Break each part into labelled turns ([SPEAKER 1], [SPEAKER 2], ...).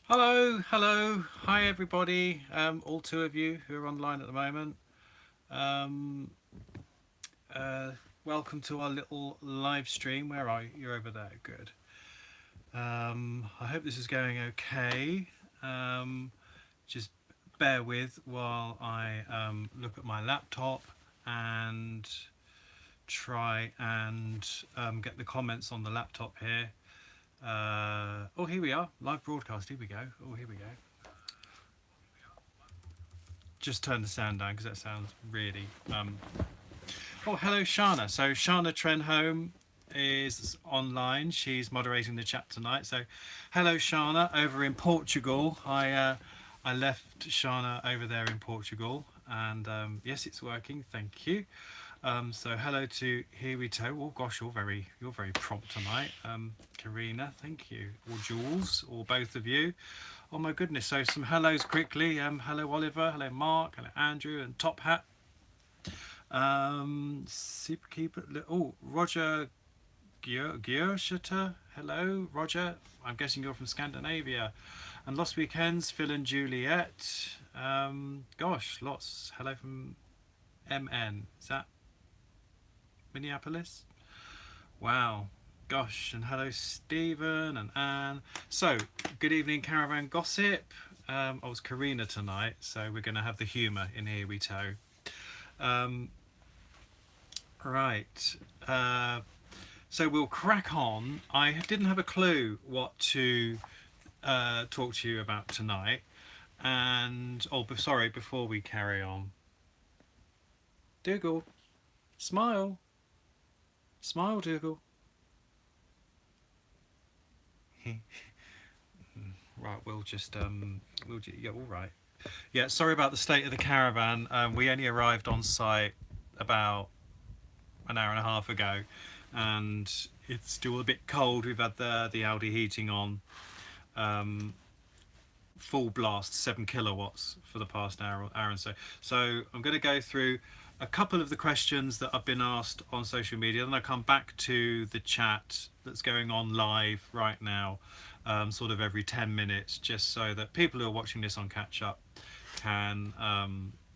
[SPEAKER 1] Hello, hi everybody, all two of you who are online at the moment. Um, uh, Welcome to our little live stream. Where are you? You're over there, good. I hope this is going okay. Um, just bear with while I look at my laptop and try and get the comments on the laptop here. Oh, here we are, live broadcast. Here we go. Oh, here we go. Just turn the sound down because that sounds really. Oh, hello, Shanna. So Shanna Trenholm is online. She's moderating the chat tonight. So, hello, Shanna, over in Portugal. I left Shanna over there in Portugal, and yes, it's working. Thank you. So hello to Here We Toe. Oh gosh, you're very prompt tonight. Karina, thank you. Or Jules, or both of you. Oh my goodness. So some hellos quickly. Hello Oliver, hello Mark, hello Andrew, and Top Hat. Superkeeper. Oh, Roger Gershutter. Hello, Roger. I'm guessing you're from Scandinavia. And Lost Weekends, Phil and Juliet. Gosh, lots. Hello from MN. Is that Minneapolis? Wow. Gosh, and hello Stephen and Anne. So, good evening, Caravan Gossip. I was Karina tonight, so we're going to have the humour in Here We Toe. Um, right. Uh, so we'll crack on. I didn't have a clue what to talk to you about tonight. And, sorry, before we carry on, Dougal, smile. Smile, Dougal. Right, yeah, all right. Yeah, sorry about the state of the caravan. We only arrived on site about an hour and a half ago, and it's still a bit cold. We've had the Audi heating on, um, full blast, 7 kilowatts for the past hour and so. So I'm going to go through a couple of the questions that I've been asked on social media, then I'll come back to the chat that's going on live right now, sort of every 10 minutes, just so that people who are watching this on catch up can,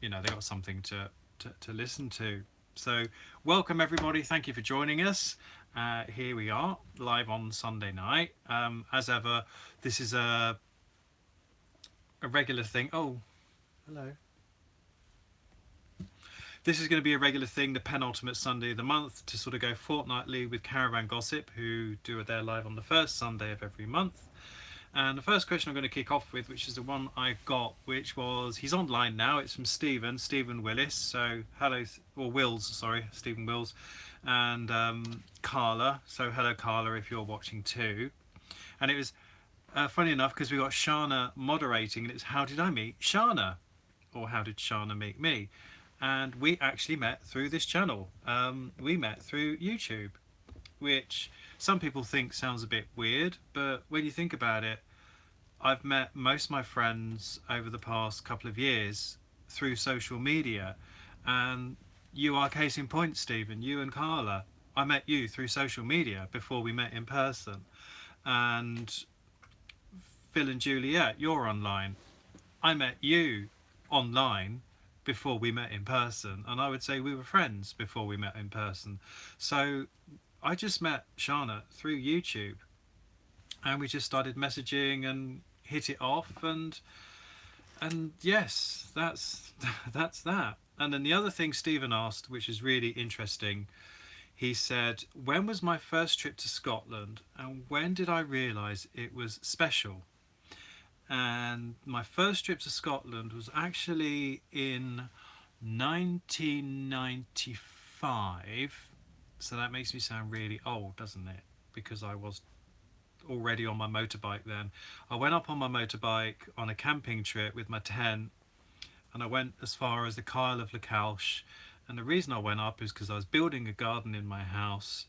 [SPEAKER 1] they got something to listen to. So, welcome everybody. Thank you for joining us. Here we are, live on Sunday night. As ever, this is a regular thing. Oh, hello. This is going to be a regular thing, the penultimate Sunday of the month, to sort of go fortnightly with Caravan Gossip, who do their live on the first Sunday of every month. And the first question I'm going to kick off with, which is the one I got, which was, he's online now, it's from Stephen Willis. So hello, or Wills, sorry, Stephen Wills, and Carla. So hello, Carla, if you're watching too. And it was funny enough because we got Shanna moderating, and it's how did I meet Shanna, or how did Shanna meet me? And we actually met through this channel. We met through YouTube, which some people think sounds a bit weird, but when you think about it, I've met most of my friends over the past couple of years through social media, and you are case in point, Stephen. You and Carla, I met you through social media before we met in person, and Phil and Juliet, you're online. I met you online before we met in person, and I would say we were friends before we met in person. So I just met Shanna through YouTube, and we just started messaging and hit it off, and yes, that's that's that. And then the other thing Stephen asked, which is really interesting, he said, when was my first trip to Scotland and when did I realise it was special? And my first trip to Scotland was actually in 1995. So that makes me sound really old, doesn't it? Because I was already on my motorbike then. I went up on my motorbike on a camping trip with my tent, and I went as far as the Kyle of Lacalche. And the reason I went up is because I was building a garden in my house,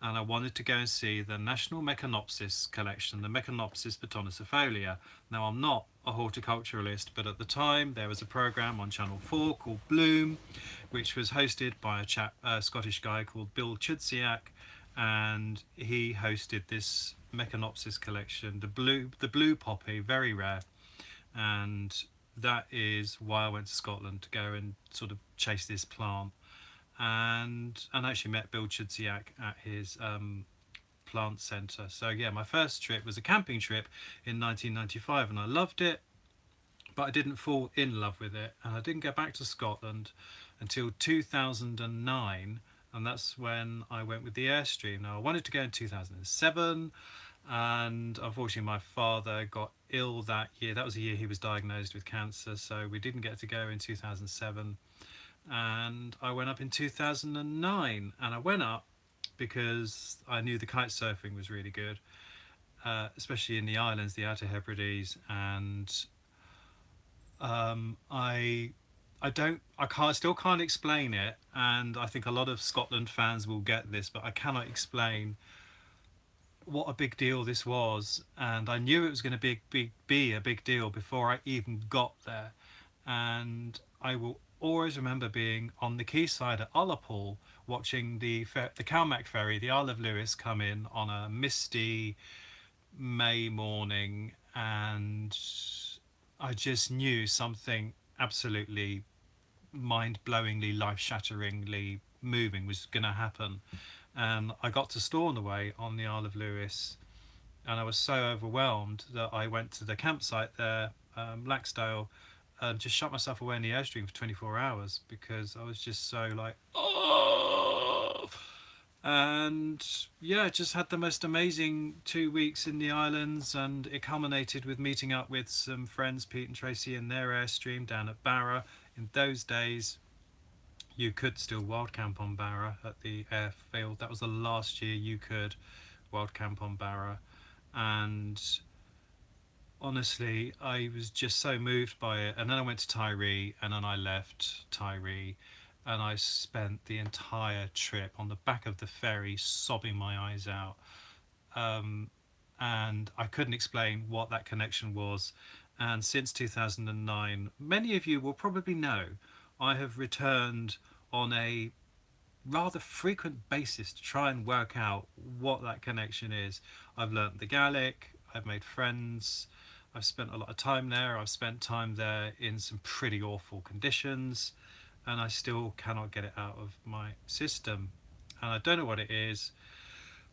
[SPEAKER 1] and I wanted to go and see the National Meconopsis collection, the Meconopsis botanicifolia. Now, I'm not a horticulturalist, but at the time there was a programme on Channel 4 called Bloom, which was hosted by a Scottish guy called Bill Chudsiak, and he hosted this Mechanopsis collection, the blue poppy, very rare, and that is why I went to Scotland, to go and sort of chase this plant, and actually met Bill Chudziak at his plant centre. So yeah, my first trip was a camping trip in 1995, and I loved it, but I didn't fall in love with it, and I didn't go back to Scotland until 2009, and that's when I went with the Airstream. Now I wanted to go in 2007, and unfortunately my father got ill that year. That was the year he was diagnosed with cancer, so we didn't get to go in 2007, and I went up in 2009, and I went up because I knew the kite surfing was really good, especially in the islands, the Outer Hebrides, and I still can't explain it, and I think a lot of Scotland fans will get this, but I cannot explain what a big deal this was, and I knew it was going to be a big deal before I even got there, and I will always remember being on the quayside at Ullapool watching the Calmac ferry, the Isle of Lewis, come in on a misty May morning, and I just knew something absolutely mind-blowingly, life-shatteringly moving was going to happen. And I got to Stornoway on the Isle of Lewis, and I was so overwhelmed that I went to the campsite there, Laxdale, and just shut myself away in the Airstream for 24 hours because I was just so like, oh. And yeah, just had the most amazing 2 weeks in the islands, and it culminated with meeting up with some friends, Pete and Tracy, in their Airstream down at Barra. In those days, you could still wild camp on Barra at the airfield. That was the last year you could wild camp on Barra, and honestly, I was just so moved by it. And then I went to Tiree, and then I left Tiree, and I spent the entire trip on the back of the ferry sobbing my eyes out. And I couldn't explain what that connection was. And since 2009, many of you will probably know, I have returned on a rather frequent basis to try and work out what that connection is. I've learnt the Gaelic, I've made friends, I've spent a lot of time there, I've spent time there in some pretty awful conditions, and I still cannot get it out of my system. And I don't know what it is.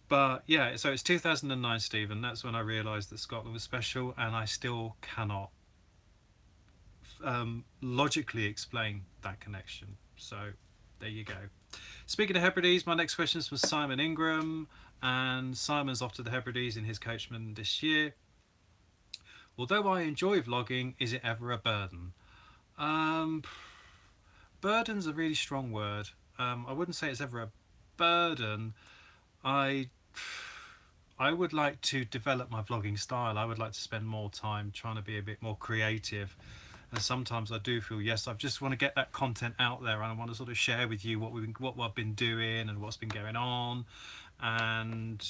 [SPEAKER 1] But yeah, so it's 2009, Stephen. That's when I realised that Scotland was special, and I still cannot logically explain that connection. So there you go. Speaking of Hebrides, my next question is from Simon Ingram, and Simon's off to the Hebrides in his coachman this year. Although I enjoy vlogging, is it ever a burden? Burden's a really strong word. I wouldn't say it's ever a burden. I would like to develop my vlogging style. I would like to spend more time trying to be a bit more creative. And sometimes I do feel, yes, I just want to get that content out there, and I want to sort of share with you what I've been doing and what's been going on. And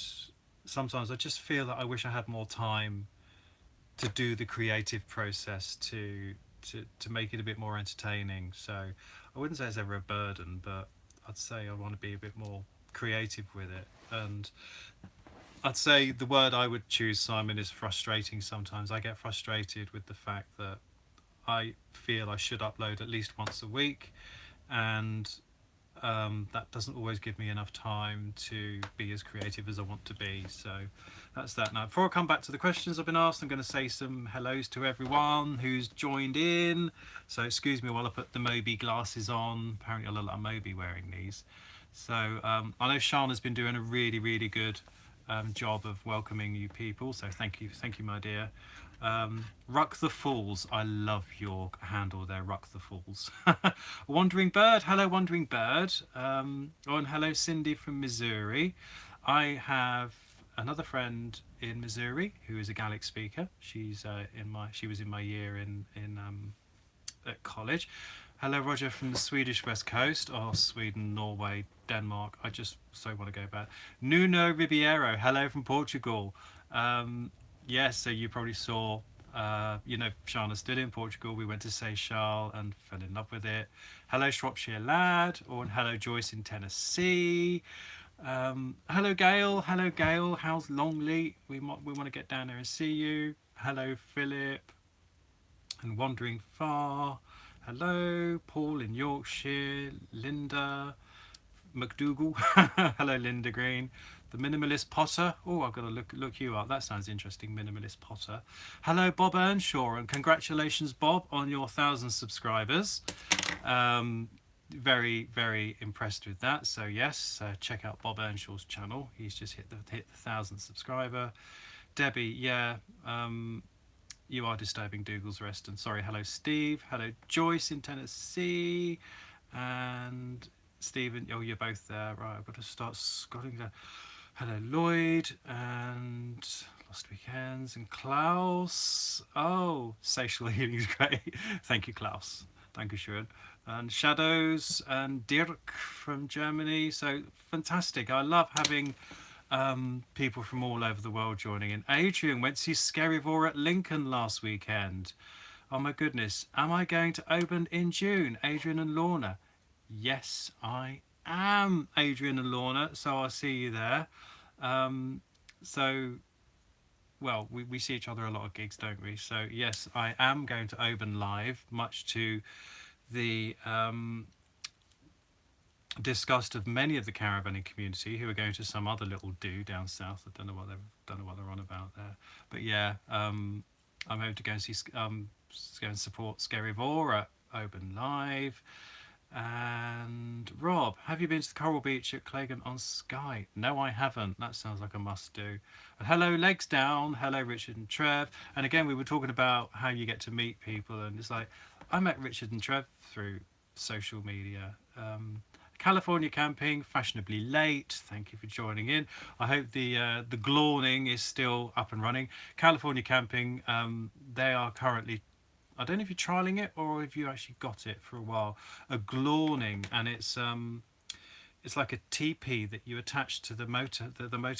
[SPEAKER 1] sometimes I just feel that I wish I had more time to do the creative process to make it a bit more entertaining. So I wouldn't say it's ever a burden, but I'd say I want to be a bit more creative with it. And I'd say the word I would choose, Simon, is frustrating. Sometimes I get frustrated with the fact that I feel I should upload at least once a week, and that doesn't always give me enough time to be as creative as I want to be. So that's that. Now, before I come back to the questions I've been asked, I'm going to say some hellos to everyone who's joined in. So excuse me while I put the Moby glasses on. Apparently I look like Moby wearing these. So I know Shanna's been doing a really, really good job of welcoming you people. So thank you, my dear. Ruck the Fools, I love your handle there, Ruck the Fools. Wandering Bird, hello Wandering Bird. And hello Cindy from Missouri. I have another friend in Missouri who is a Gaelic speaker. She was in my year at college. Hello Roger from the Swedish West Coast. Oh, Sweden, Norway, Denmark. I just so want to go back. Nuno Ribeiro, hello from Portugal. Yes, so you probably saw, Shanna's still in Portugal. We went to Seychelles and fell in love with it. Hello Shropshire Lad, or hello Joyce in Tennessee. Hello, Gail. Hello, Gail. How's Longley? We want to get down there and see you. Hello, Philip. And Wandering Far. Hello, Paul in Yorkshire. Linda McDougall. Hello, Linda Green. The Minimalist Potter. Oh, I've got to look you up. That sounds interesting. Minimalist Potter. Hello, Bob Earnshaw, and congratulations, Bob, on your 1,000 subscribers. Very, very impressed with that. So yes, check out Bob Earnshaw's channel. He's just hit the 1,000 subscriber. Debbie, yeah. You are disturbing Dougal's rest. And sorry, hello Steve, hello Joyce in Tennessee, and Stephen. Oh, you're both there, right? I've got to start scrolling down. Hello Lloyd and Lost Weekends and Klaus. Oh, Social Healing is great. Thank you, Klaus. Dankeschön. And Shadows and Dirk from Germany. So fantastic. I love having people from all over the world joining in. Adrian went to see Skerryvore at Lincoln last weekend. Oh my goodness. Am I going to Oban in June? Adrian and Lorna. Yes, I am, Adrian and Lorna. So I'll see you there. So, well, we see each other a lot of gigs, don't we? So yes, I am going to Oban live, much to the disgust of many of the caravanning community who are going to some other little do down south. I don't know what they're on about there, but yeah, I'm hoping to go and see go and support Skerryvore at Oban live. And Rob, have you been to the Coral Beach at Cleggan on Skye? No, I haven't. That sounds like a must do. And hello, Legs Down. Hello, Richard and Trev. And again, we were talking about how you get to meet people, and it's like I met Richard and Trev through social media. California Camping, fashionably late. Thank you for joining in. I hope the Glawning is still up and running. California Camping, they are currently, I don't know if you're trialing it or if you actually got it for a while. A Glawning, and it's like a teepee that you attach to the motor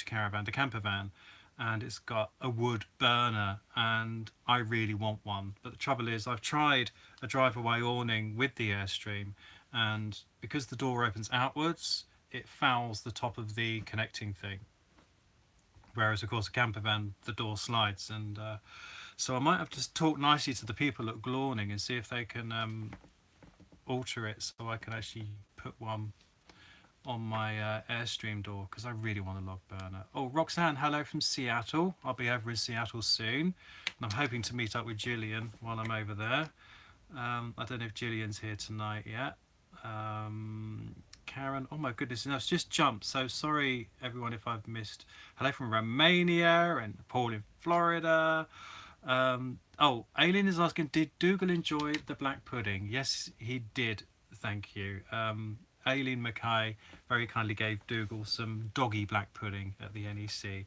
[SPEAKER 1] caravan, the camper van, and it's got a wood burner, and I really want one. But the trouble is, I've tried a drive-away awning with the Airstream, and because the door opens outwards, it fouls the top of the connecting thing. Whereas, of course, a camper van, the door slides, and so I might have to talk nicely to the people at Glawning and see if they can alter it so I can actually put one on my Airstream door, because I really want a log burner. Oh, Roxanne, hello from Seattle. I'll be over in Seattle soon, and I'm hoping to meet up with Gillian while I'm over there. I don't know if Gillian's here tonight yet. Karen, oh my goodness, no, it's just jumped. So sorry, everyone, if I've missed. Hello from Romania and Paul in Florida. Oh, Aileen is asking, did Dougal enjoy the black pudding? Yes, he did. Thank you. Aileen Mackay very kindly gave Dougal some doggy black pudding at the NEC,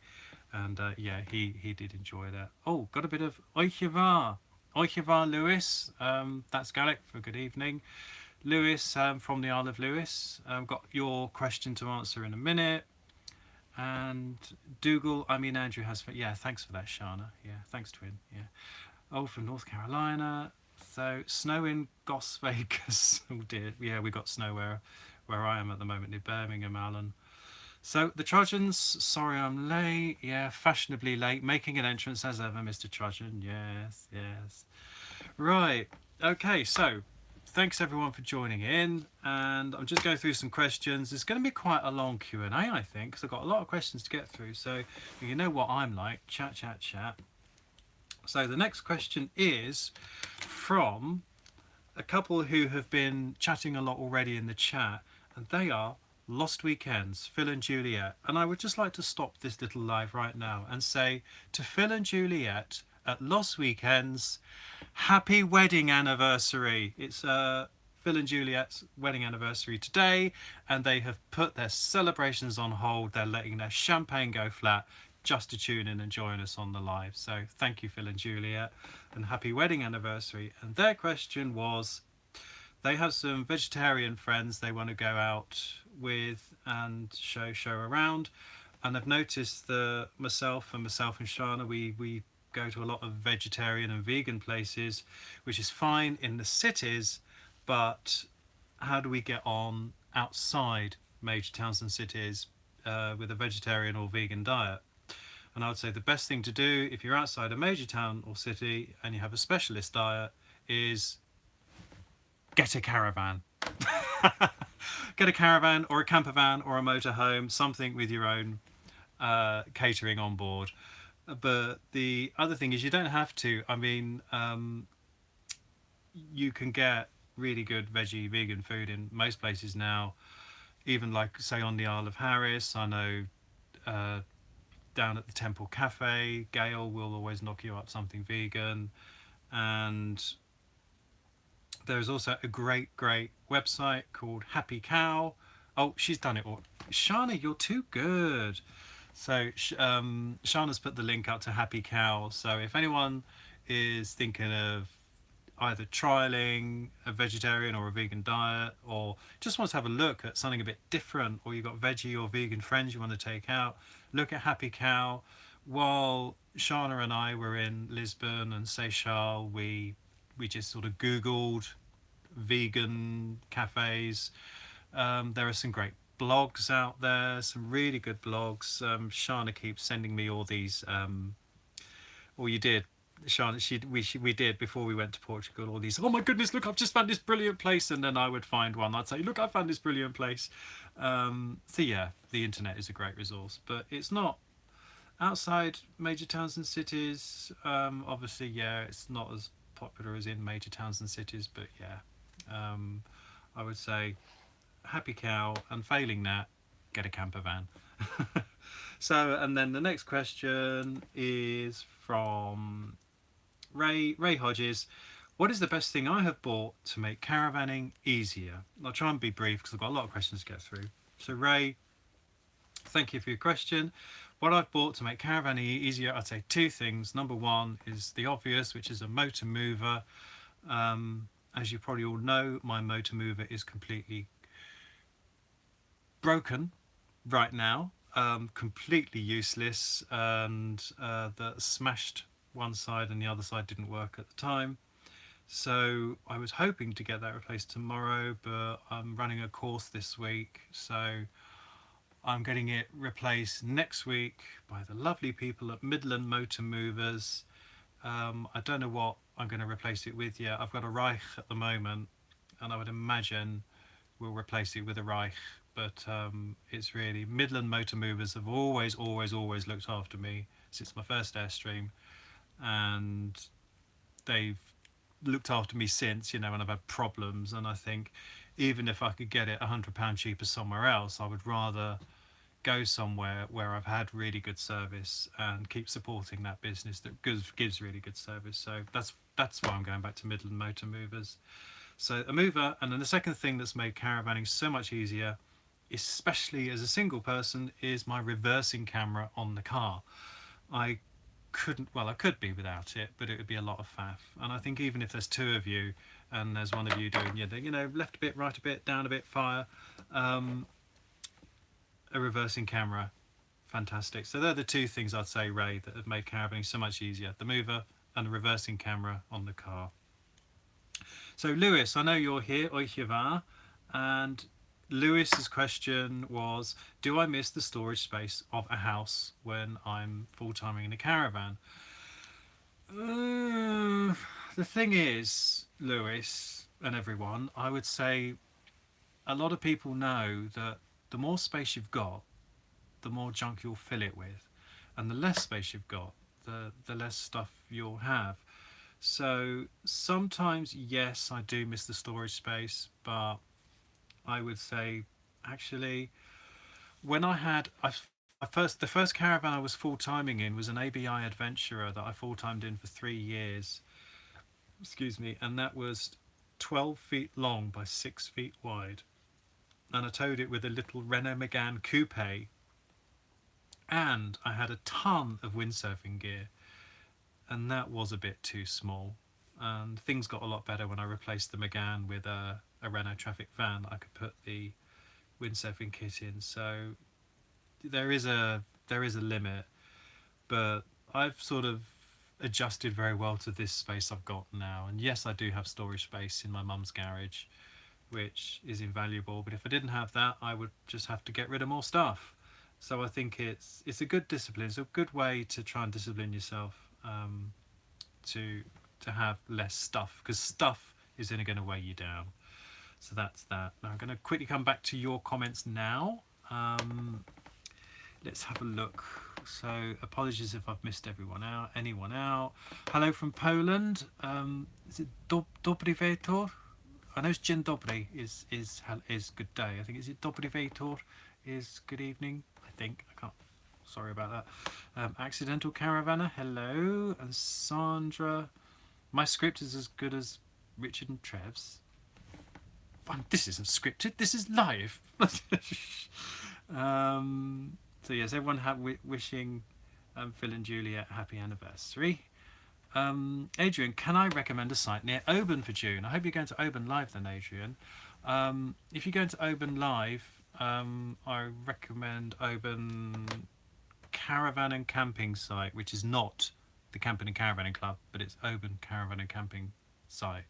[SPEAKER 1] and yeah, he did enjoy that. Oh, got a bit of Oichivar. Oichivar Lewis, that's Gaelic for good evening. Lewis from the Isle of Lewis, got your question to answer in a minute. And Dougal, I mean Andrew has, yeah, thanks for that, Shanna. Yeah, thanks, twin. Yeah. Oh, from North Carolina. So snow in Las Vegas. Oh dear, yeah, we got snow where I am at the moment near Birmingham, Alan. So the Trojans, sorry I'm late. Yeah, fashionably late, making an entrance as ever, Mr. Trojan. Yes, yes. Right. Okay, so thanks everyone for joining in, and I'm just going through some questions. It's going to be quite a long Q&A, I think, because I've got a lot of questions to get through. So you know what I'm like, chat, chat, chat. So the next question is from a couple who have been chatting a lot already in the chat, and they are Lost Weekends, Phil and Juliet. And I would just like to stop this little live right now and say to Phil and Juliet at Lost Weekends, happy wedding anniversary. It's Phil and Juliet's wedding anniversary today, and they have put their celebrations on hold. They're letting their champagne go flat just to tune in and join us on the live. So thank you, Phil and Juliet, and happy wedding anniversary. And their question was, they have some vegetarian friends they want to go out with and show around, and I've noticed that myself and Shanna, we go to a lot of vegetarian and vegan places, which is fine in the cities, but how do we get on outside major towns and cities with a vegetarian or vegan diet. And I would say the best thing to do if you're outside a major town or city and you have a specialist diet is get a caravan. Get a caravan or a camper van or a motorhome, something with your own catering on board. But the other thing is you don't have to. I mean, you can get really good veggie vegan food in most places now, even like say on the Isle of Harris. I know down at the Temple Cafe, Gail will always knock you up something vegan. And there's also a great website called Happy Cow. Oh, she's done it all. Shanna, you're too good. So Shanna's put the link up to Happy Cow. So if anyone is thinking of either trialing a vegetarian or a vegan diet, or just wants to have a look at something a bit different, or you've got veggie or vegan friends you want to take out, look at Happy Cow. While Shanna and I were in Lisbon and Seychelles, we just sort of Googled vegan cafes. There are some great blogs out there, some really good blogs. Shanna keeps sending me all these, or you did, Shanna, we did before we went to Portugal, all these, oh my goodness, look, I've just found this brilliant place. And then I would find one, I'd say, look, I found this brilliant place. So yeah, the internet is a great resource, but it's not outside major towns and cities. Obviously, yeah, it's not as popular as in major towns and cities, but yeah, I would say Happy Cow, and failing that, get a camper van. So, and then the next question is from Ray Hodges. What is the best thing I have bought to make caravanning easier? I'll try and be brief because I've got a lot of questions to get through. So Ray, thank you for your question. What I've bought to make caravanning easier, I'd say two things. Number one is the obvious, which is a motor mover. As you probably all know, my motor mover is completely broken right now, completely useless, and the smashed one side and the other side didn't work at the time. So I was hoping to get that replaced tomorrow, but I'm running a course this week, so I'm getting it replaced next week by the lovely people at Midland Motor Movers. I don't know what I'm going to replace it with yet. I've got a Reich at the moment, and I would imagine we'll replace it with a Reich. But it's really, Midland Motor Movers have always looked after me since my first Airstream, and they've looked after me since, you know, when I've had problems. And I think even if I could get it £100 cheaper somewhere else, I would rather go somewhere where I've had really good service and keep supporting that business that gives really good service. So that's why I'm going back to Midland Motor Movers. So a mover. And then the second thing that's made caravanning so much easier, especially as a single person, is my reversing camera on the car. I could be without it, but it would be a lot of faff. And I think even if there's two of you and there's one of you doing, you know, left a bit, right a bit, down a bit, fire, a reversing camera, fantastic. So they're the two things I'd say, Ray, that have made caravanning so much easier: the mover and the reversing camera on the car. So Lewis, I know you're here, Oichivar, and Lewis's question was, do I miss the storage space of a house when I'm full-timing in a caravan? The thing is, Lewis and everyone, I would say a lot of people know that the more space you've got, the more junk you'll fill it with, and the less space you've got, the less stuff you'll have. So sometimes, yes, I do miss the storage space, but I would say actually when the first caravan I was full-timing in was an ABI Adventurer that I full-timed in for 3 years, excuse me, and that was 12 feet long by 6 feet wide, and I towed it with a little Renault Megane coupe, and I had a ton of windsurfing gear, and that was a bit too small. And things got a lot better when I replaced the Megane with a Renault Traffic van that I could put the windsurfing kit in. So there is a limit, but I've sort of adjusted very well to this space I've got now. And yes, I do have storage space in my mum's garage, which is invaluable, but if I didn't have that, I would just have to get rid of more stuff. So I think it's a good discipline. It's a good way to try and discipline yourself, to have less stuff, because stuff is only going to weigh you down. So that's that. Now I'm going to quickly come back to your comments now. Let's have a look. So apologies if I've missed anyone out. Hello from Poland. Is it Dobry Wieczór? I know it's Dzień dobry is good day. I think is it Dobry Wieczór is good evening. I think I can't. Sorry about that. Accidental Caravanner. Hello, and Sandra. My script is as good as Richard and Trev's. This isn't scripted. This is live. So yes, everyone wishing Phil and Juliet happy anniversary. Adrian, can I recommend a site near Oban for June? I hope you're going to Oban Live then, Adrian. If you're going to Oban Live, I recommend Oban Caravan and Camping site, which is not the Camping and Caravanning Club, but it's Oban Caravan and Camping site.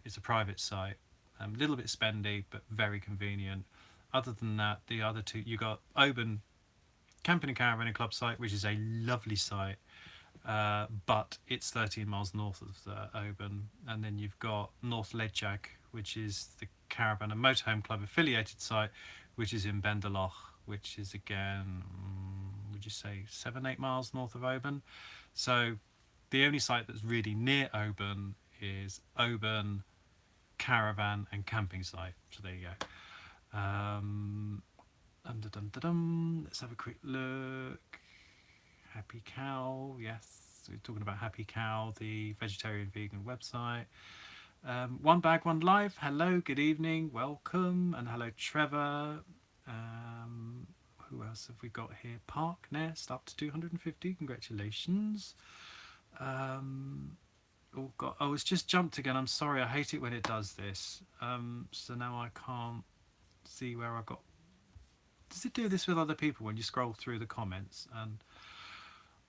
[SPEAKER 1] It's a private site, a little bit spendy, but very convenient. Other than that, the other two, you got Oban Camping and Caravanning Club site, which is a lovely site, but it's 13 miles north of Oban. And then you've got North Ledjag, which is the Caravan and Motorhome Club affiliated site, which is in Benderloch, which is again, would you say 7-8 miles north of Oban? So the only site that's really near Oban is Oban Caravan and Camping site. So there you go. Let's have a quick look. Happy Cow, yes, we're talking about Happy Cow, the vegetarian vegan website. One Bag One Life, hello, good evening, welcome, and hello Trevor. Who else have we got here? Park Nest up to 250, congratulations. It's just jumped again. I'm sorry, I hate it when it does this. So now I can't see where I got. Does it do this with other people when you scroll through the comments? And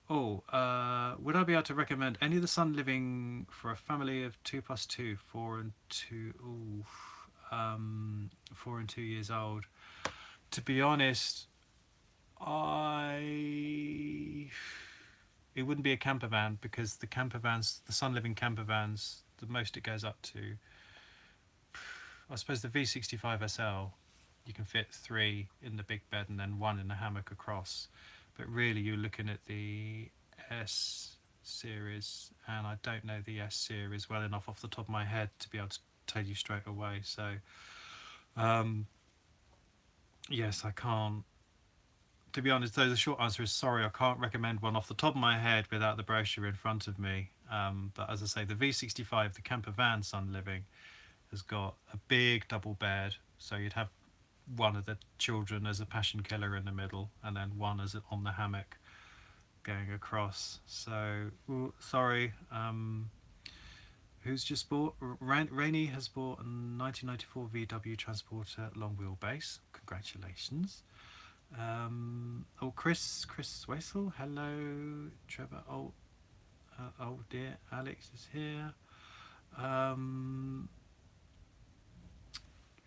[SPEAKER 1] would I be able to recommend any of the Sun Living for a family of 2 + 2, 4 and 2? 4 and 2 years old. To be honest, it wouldn't be a camper van, because the camper vans, the Sun Living camper vans, the most it goes up to, I suppose the V65 SL, you can fit 3 in the big bed and then 1 in the hammock across. But really you're looking at the S series, and I don't know the S series well enough off the top of my head to be able to tell you straight away. So yes, I can't. To be honest though, the short answer is sorry, I can't recommend one off the top of my head without the brochure in front of me. But as I say, the V65, the camper van Sun Living, has got a big double bed, so you'd have one of the children as a passion killer in the middle, and then one as on the hammock going across. So sorry, who's just bought? Rainey has bought a 1994 VW Transporter long wheelbase. Congratulations. Chris Wessel, hello. Trevor, oh dear, Alex is here.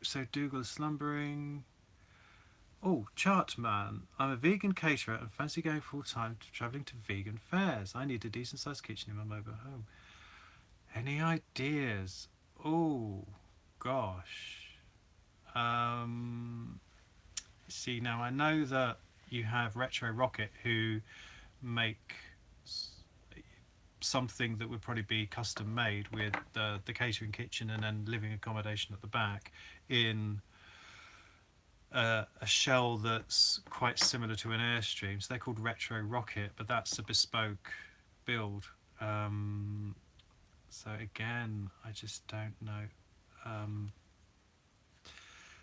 [SPEAKER 1] So Dougal is slumbering. Chartman, I'm a vegan caterer and fancy going full time to travelling to vegan fairs. I need a decent sized kitchen in my mobile home. Any ideas? Oh gosh. See, now I know that you have Retro Rocket, who make something that would probably be custom made with the catering kitchen and then living accommodation at the back in a shell that's quite similar to an Airstream. So they're called Retro Rocket, but that's a bespoke build. So again, I just don't know.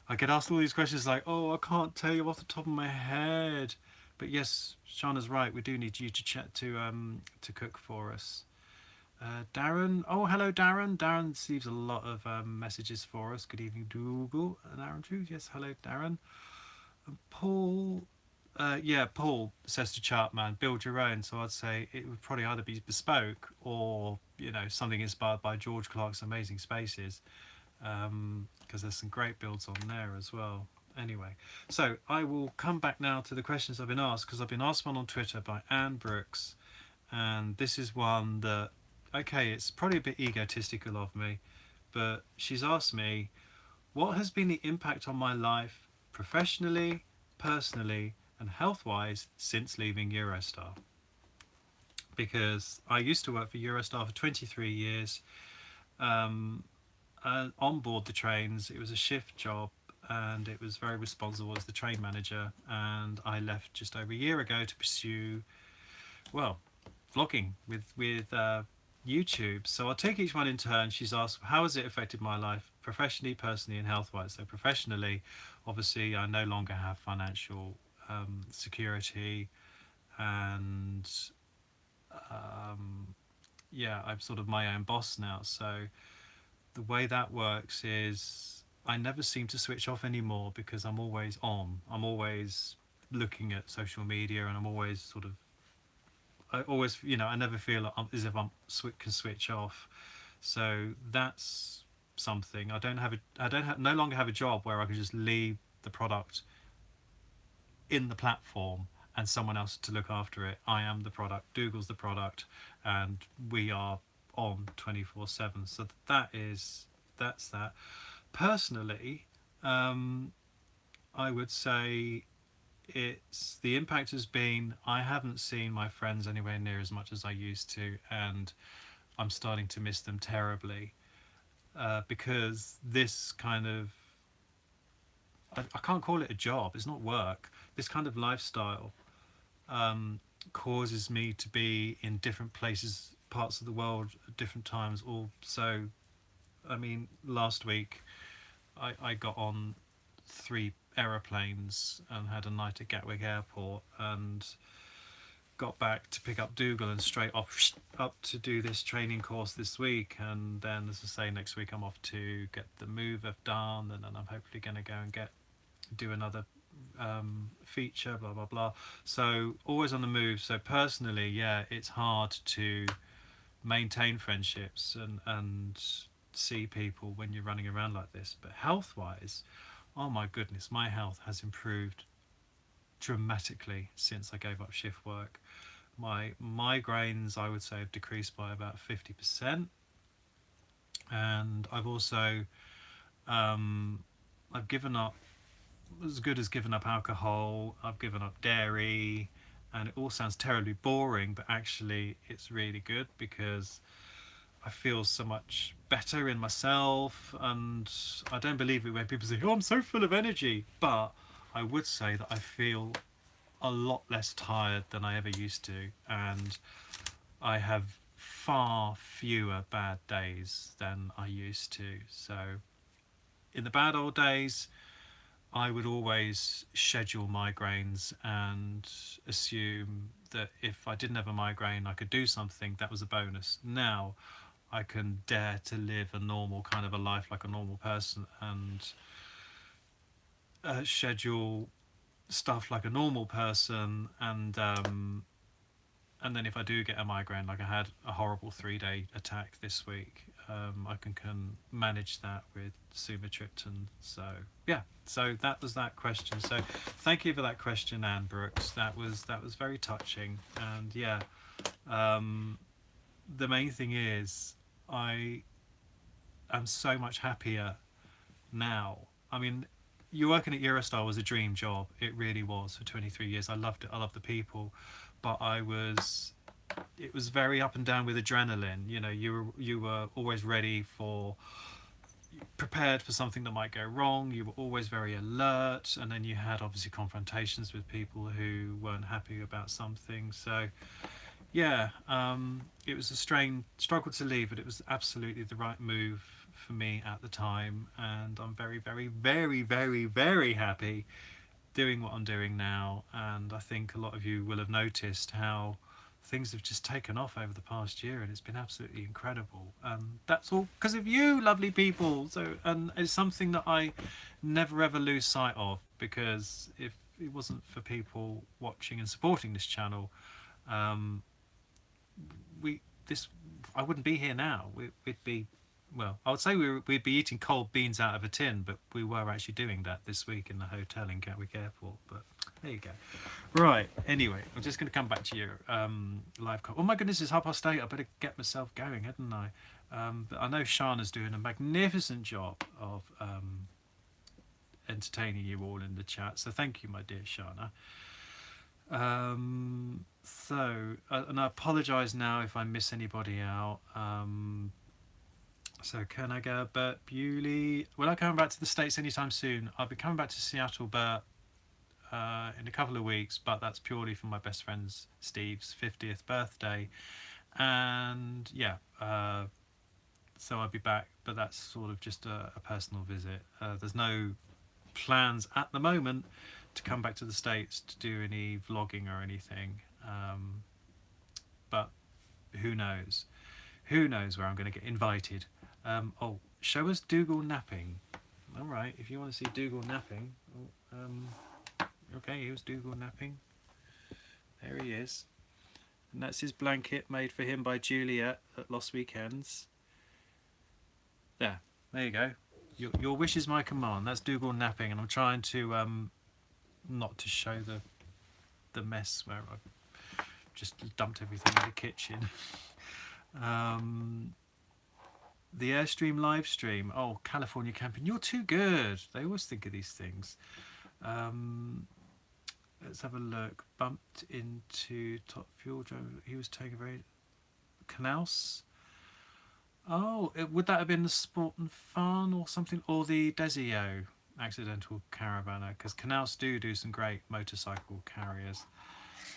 [SPEAKER 1] I get asked all these questions like, I can't tell you off the top of my head. But yes, Shanna's right. We do need you to chat to cook for us. Darren. Hello, Darren. Darren leaves a lot of messages for us. Good evening, Dougal and Aaron too. Yes, hello, Darren. And Paul. Paul says to Chartman, build your own. So I'd say it would probably either be bespoke or something inspired by George Clark's Amazing Spaces, because there's some great builds on there as well. Anyway, so I will come back now to the questions I've been asked, because I've been asked one on Twitter by Anne Brooks, and this is one that, okay, it's probably a bit egotistical of me, but she's asked me, what has been the impact on my life professionally, personally, and health-wise since leaving Eurostar? Because I used to work for Eurostar for 23 years, um, on board the trains. It was a shift job, and it was very responsible as the train manager. And I left just over a year ago to pursue, well, vlogging with YouTube. So I'll take each one in turn. She's asked, how has it affected my life professionally, personally, and health-wise? So professionally, obviously, I no longer have financial security, and yeah, I'm sort of my own boss now. So the way that works is I never seem to switch off anymore, because I'm always on. I'm always looking at social media, and I'm always sort of, I always, I never feel like as if can switch off. So that's something. No longer have a job where I can just leave the product in the platform and someone else to look after it. I am the product, Dougal's the product, and we are on 24/7. So that's that. Personally, I would say it's the impact has been, I haven't seen my friends anywhere near as much as I used to, and I'm starting to miss them terribly, because this kind of, I can't call it a job, it's not work, this kind of lifestyle causes me to be in different places, parts of the world at different times. Also, I mean, last week I got on 3 aeroplanes and had a night at Gatwick Airport, and got back to pick up Dougal and straight off up to do this training course this week. And then, as I say, next week I'm off to get the move I've done, and then I'm hopefully going to go and do another feature, blah blah blah. So always on the move. So personally, yeah, it's hard to maintain friendships and see people when you're running around like this. But health wise, oh my goodness, my health has improved dramatically since I gave up shift work. My migraines, I would say, have decreased by about 50%, and I've also I've given up, as good as given up alcohol. I've given up dairy, and it all sounds terribly boring, but actually it's really good, because I feel so much better in myself. And I don't believe it when people say, oh, I'm so full of energy, but I would say that I feel a lot less tired than I ever used to, and I have far fewer bad days than I used to. So in the bad old days, I would always schedule migraines and assume that if I didn't have a migraine I could do something that was a bonus. Now I can dare to live a normal kind of a life like a normal person, and schedule stuff like a normal person, and then if I do get a migraine, like I had a horrible 3-day attack this week, I can manage that with sumatriptan. So yeah, so that was that question. So thank you for that question, Anne Brooks. That was very touching. And yeah, the main thing is I am so much happier now. I mean, you working at Eurostar was a dream job. It really was. For 23 years, I loved it. I loved the people, but it was very up and down with adrenaline. You were always prepared for something that might go wrong. You were always very alert, and then you had obviously confrontations with people who weren't happy about something. So yeah, it was a struggle to leave, but it was absolutely the right move for me at the time, and I'm very, very, very, very, very happy doing what I'm doing now. And I think a lot of you will have noticed how things have just taken off over the past year, and it's been absolutely incredible. That's all because of you, lovely people. So, and it's something that I never ever lose sight of, because if it wasn't for people watching and supporting this channel, I wouldn't be here now. We'd be well, I would say we'd be eating cold beans out of a tin, but we were actually doing that this week in the hotel in Gatwick Airport. But there you go. Right. Anyway, I'm just going to come back to your live call. Oh my goodness, it's 8:30. I better get myself going, hadn't I? But I know Shanna's doing a magnificent job of entertaining you all in the chat. So thank you, my dear Shanna. And I apologise now if I miss anybody out. So can I go, Bert Bewley? Will I come back to the States anytime soon? I'll be coming back to Seattle, Bert, in a couple of weeks, but that's purely for my best friend's Steve's 50th birthday. And yeah, so I'll be back, but that's sort of just a personal visit. There's no plans at the moment to come back to the States to do any vlogging or anything. But who knows? Who knows where I'm going to get invited? Oh, show us Dougal napping. All right, if you want to see Dougal napping. Okay, here's Dougal napping. There he is. And that's his blanket made for him by Juliet at Lost Weekends. There you go. Your wish is my command. That's Dougal napping, and I'm trying to not to show the mess where I've just dumped everything in the kitchen. The Airstream live stream. Oh, California camping. You're too good. They always think of these things. Let's have a look. Bumped into Top Fuel driver. He was taking a very Knaus. Oh, would that have been the Sport and Fun or something, or the Desio accidental caravanner? Because Knaus do some great motorcycle carriers.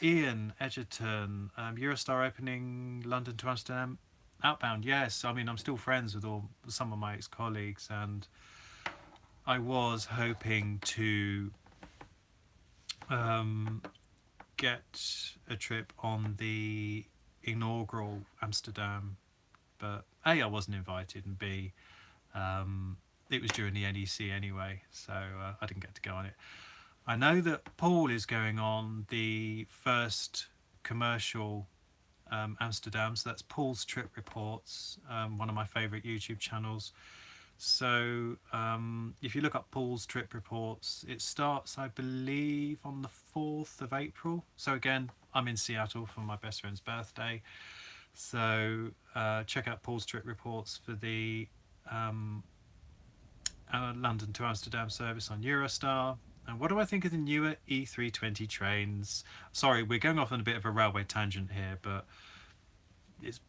[SPEAKER 1] Ian Edgerton, Eurostar opening London to Amsterdam outbound. Yes, I mean I'm still friends with some of my ex-colleagues, and I was hoping to get a trip on the inaugural Amsterdam, but A, I wasn't invited, and B, it was during the NEC anyway, so I didn't get to go on it. I know that Paul is going on the first commercial Amsterdam, so that's Paul's Trip Reports, one of my favourite YouTube channels. So if you look up Paul's Trip Reports, it starts, I believe, on the 4th of April. So again, I'm in Seattle for my best friend's birthday. So check out Paul's Trip Reports for the London to Amsterdam service on Eurostar. And what do I think of the newer E320 trains? Sorry, we're going off on a bit of a railway tangent here, but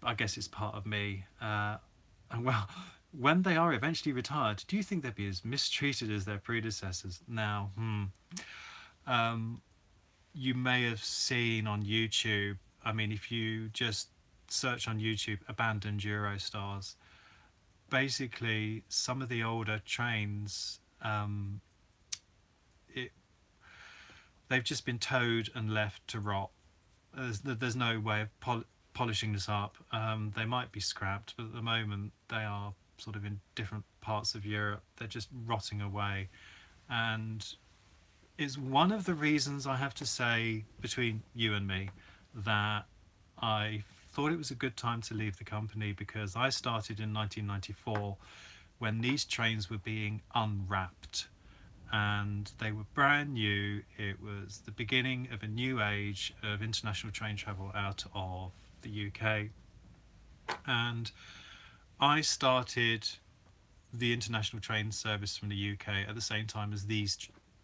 [SPEAKER 1] I guess it's part of me. And well, when they are eventually retired, do you think they'll be as mistreated as their predecessors? Now, you may have seen on YouTube, I mean, if you just search on YouTube, abandoned Eurostars, basically some of the older trains, they've just been towed and left to rot. There's no way of polishing this up. They might be scrapped, but at the moment they are sort of in different parts of Europe. They're just rotting away, and it's one of the reasons, I have to say, between you and me, that I thought it was a good time to leave the company, because I started in 1994 when these trains were being unwrapped and they were brand new. It was the beginning of a new age of international train travel out of the UK, and I started the international train service from the UK at the same time as these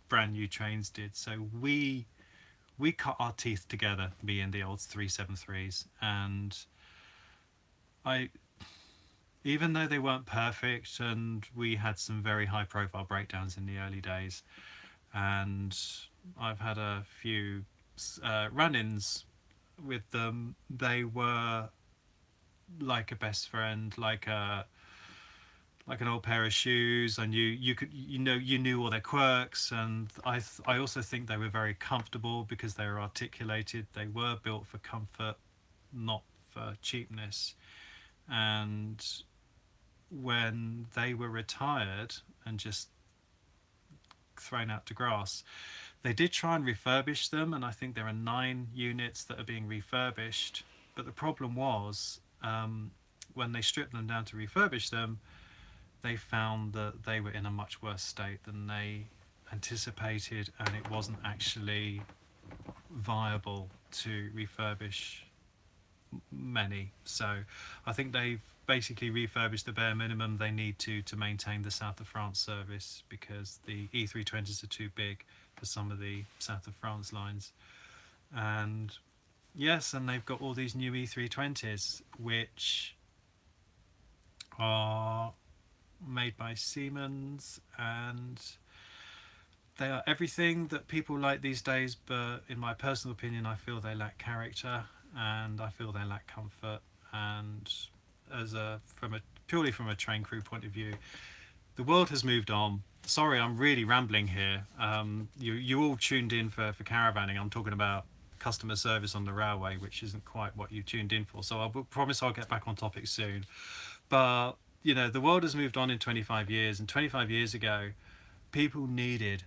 [SPEAKER 1] brand new trains did. So we cut our teeth together, me and the old 373s, and even though they weren't perfect and we had some very high profile breakdowns in the early days, and I've had a few run-ins with them, they were like a best friend, like an old pair of shoes. I knew you knew all their quirks, and I also think they were very comfortable because they were articulated. They were built for comfort, not for cheapness. And when they were retired and just thrown out to grass, they did try and refurbish them, and I think there are 9 units that are being refurbished. But the problem was, when they stripped them down to refurbish them, they found that they were in a much worse state than they anticipated, and it wasn't actually viable to refurbish many. So I think they've basically refurbished the bare minimum they need to maintain the South of France service, because the E320s are too big for some of the South of France lines. And yes, and they've got all these new E320s which are made by Siemens, and they are everything that people like these days, but in my personal opinion I feel they lack character, and I feel they lack comfort. And as a purely from a train crew point of view, the world has moved on. Sorry, I'm really rambling here. You all tuned in for caravanning. I'm talking about customer service on the railway, which isn't quite what you tuned in for. So I will promise I'll get back on topic soon. But you know, the world has moved on in 25 years, and 25 years ago, people needed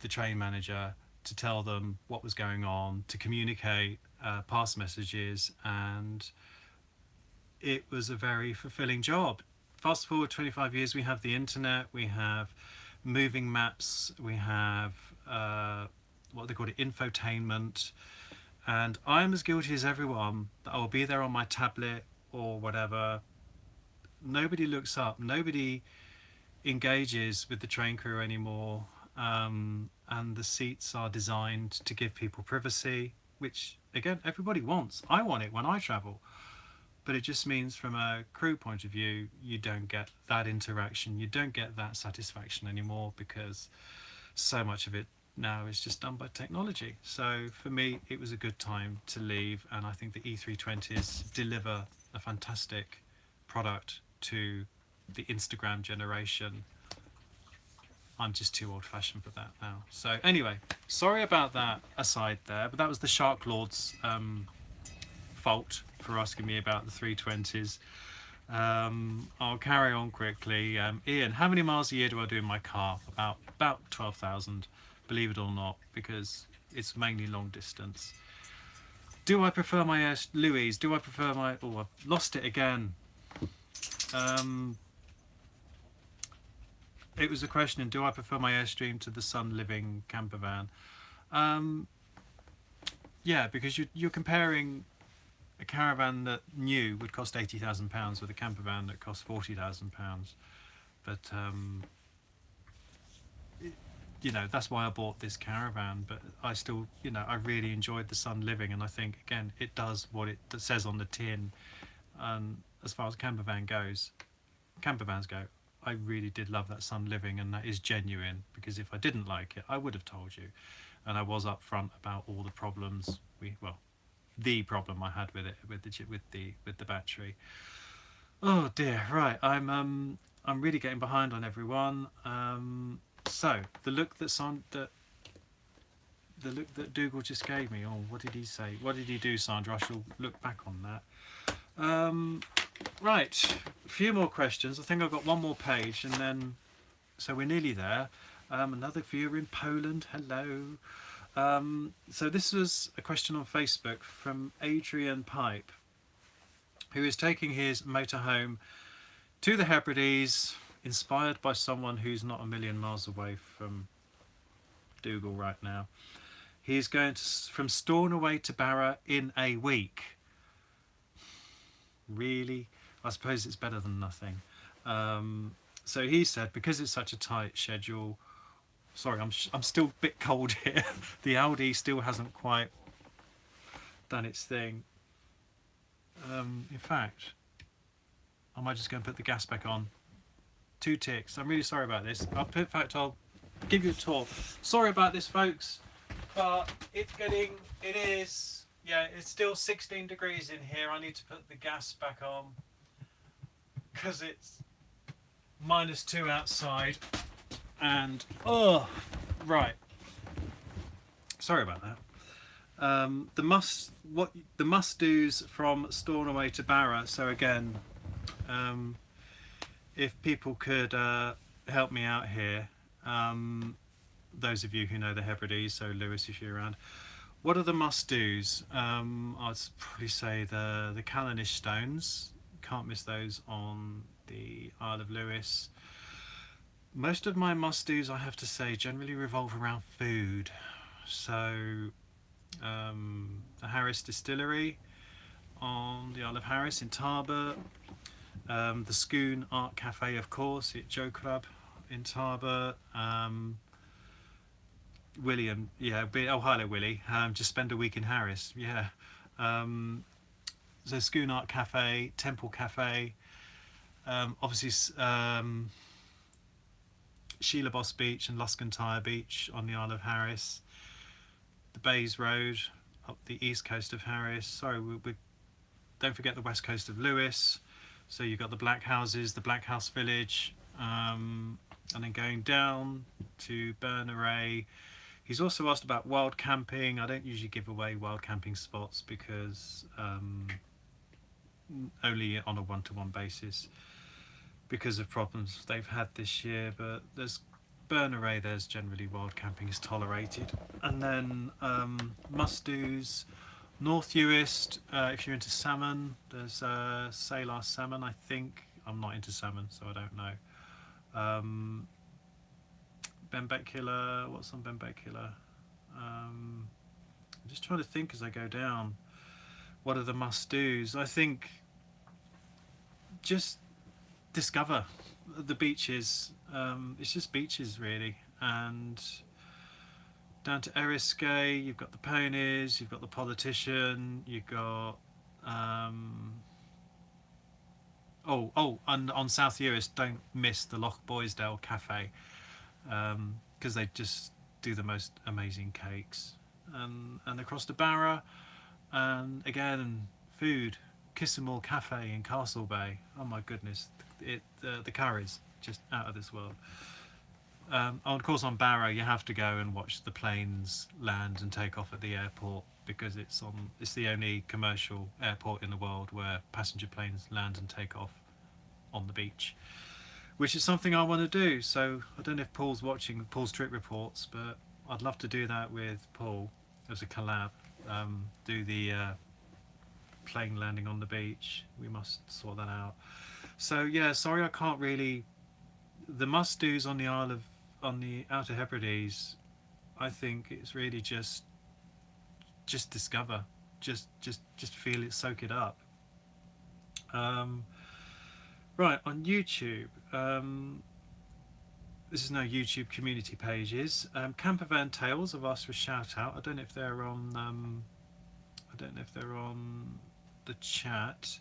[SPEAKER 1] the train manager to tell them what was going on, to communicate, pass messages, and it was a very fulfilling job. Fast forward 25 years, we have the internet, we have moving maps, we have what they call it, infotainment, and I'm as guilty as everyone that I will be there on my tablet or whatever. Nobody looks up, nobody engages with the train crew anymore, and the seats are designed to give people privacy, which again everybody wants. I want it when I travel, but it just means from a crew point of view you don't get that interaction, you don't get that satisfaction anymore, because so much of it now is just done by technology. So for me it was a good time to leave, and I think the E320s deliver a fantastic product to the Instagram generation. I'm just too old fashioned for that now. So anyway, sorry about that aside there, but that was the Shark Lord's fault for asking me about the 320s. I'll carry on quickly. Ian, how many miles a year do I do in my car? About 12,000, believe it or not, because it's mainly long distance. Do I prefer my Louise? Do I prefer my? Oh, I've lost it again. It was a question: do I prefer my Airstream to the Sun Living camper van? Yeah, because you're comparing a caravan that new would cost £80,000 with a camper van that costs £40,000. But you know, that's why I bought this caravan. But I still, you know, I really enjoyed the Sun Living, and I think again it does what it says on the tin. As far as camper vans go, I really did love that Sun Living, and that is genuine, because if I didn't like it I would have told you, and I was upfront about all the problems the problem I had with it, with the battery. Oh dear, right, I'm really getting behind on everyone. So the look that Dougal just gave me. Oh, what did he say? What did he do, Sandra? I shall look back on that. Right, a few more questions. I think I've got one more page, and then so we're nearly there. Another viewer in Poland. Hello. So this was a question on Facebook from Adrian Pipe, who is taking his motorhome to the Hebrides, inspired by someone who's not a million miles away from Dougal right now. He's going from Stornoway to Barra in a week. Really? I suppose it's better than nothing. So he said, because it's such a tight schedule. Sorry, I'm still a bit cold here. The Audi still hasn't quite done its thing. In fact, I might just go and put the gas back on. 2 ticks. I'm really sorry about this. In fact, I'll give you a tour. Sorry about this, folks, but it's still 16 degrees in here. I need to put the gas back on because it's -2 outside. And right, sorry about that. The must-dos from Stornoway to Barra. So again, if people could help me out here, those of you who know the Hebrides, so Lewis, if you're around, what are the must-dos? I'd probably say the Callanish stones, can't miss those on the Isle of Lewis. Most of my must-dos, I have to say, generally revolve around food. So the Harris Distillery on the Isle of Harris in Tarbert, the Schoon Art Cafe, of course, at Joe Club in Tarbert. William, yeah, oh hello Willie, just spend a week in Harris, yeah. So Schoon Art Cafe, Temple Cafe, obviously Sheila Boss Beach and Luscantire Beach on the Isle of Harris, the Bays Road up the east coast of Harris. Sorry, we don't forget the west coast of Lewis. So you've got the Black Houses, the Black House Village, and then going down to Berneray. He's also asked about wild camping. I don't usually give away wild camping spots because only on a one-to-one basis because of problems they've had this year. But there's Berneray, there's generally wild camping is tolerated. And then must-dos, North Uist, if you're into salmon, there's Salar salmon, I think. I'm not into salmon, so I don't know. Benbecula, what's on Benbecula? I'm just trying to think as I go down. What are the must-dos? I think just discover the beaches. It's just beaches really, and down to Eriskay, you've got the ponies, you've got the politician, you've got and on South Uist, don't miss the Loch Boysdale Cafe, because they just do the most amazing cakes. And across the Barra, and again, food, Kissamore Cafe in Castle Bay. Oh my goodness, the curries just out of this world. Of course, on Barrow, you have to go and watch the planes land and take off at the airport because it's the only commercial airport in the world where passenger planes land and take off on the beach, which is something I want to do. So I don't know if Paul's watching Paul's Trip Reports, but I'd love to do that with Paul as a collab. Do the plane landing on the beach. We must sort that out. So yeah, sorry I can't really. The must-dos on the Outer Hebrides, I think it's really just discover, just feel it, soak it up. Right, on YouTube, this is no YouTube community pages. Campervan Tales have asked for a shout out. I don't know if they're on. I don't know if they're on the chat.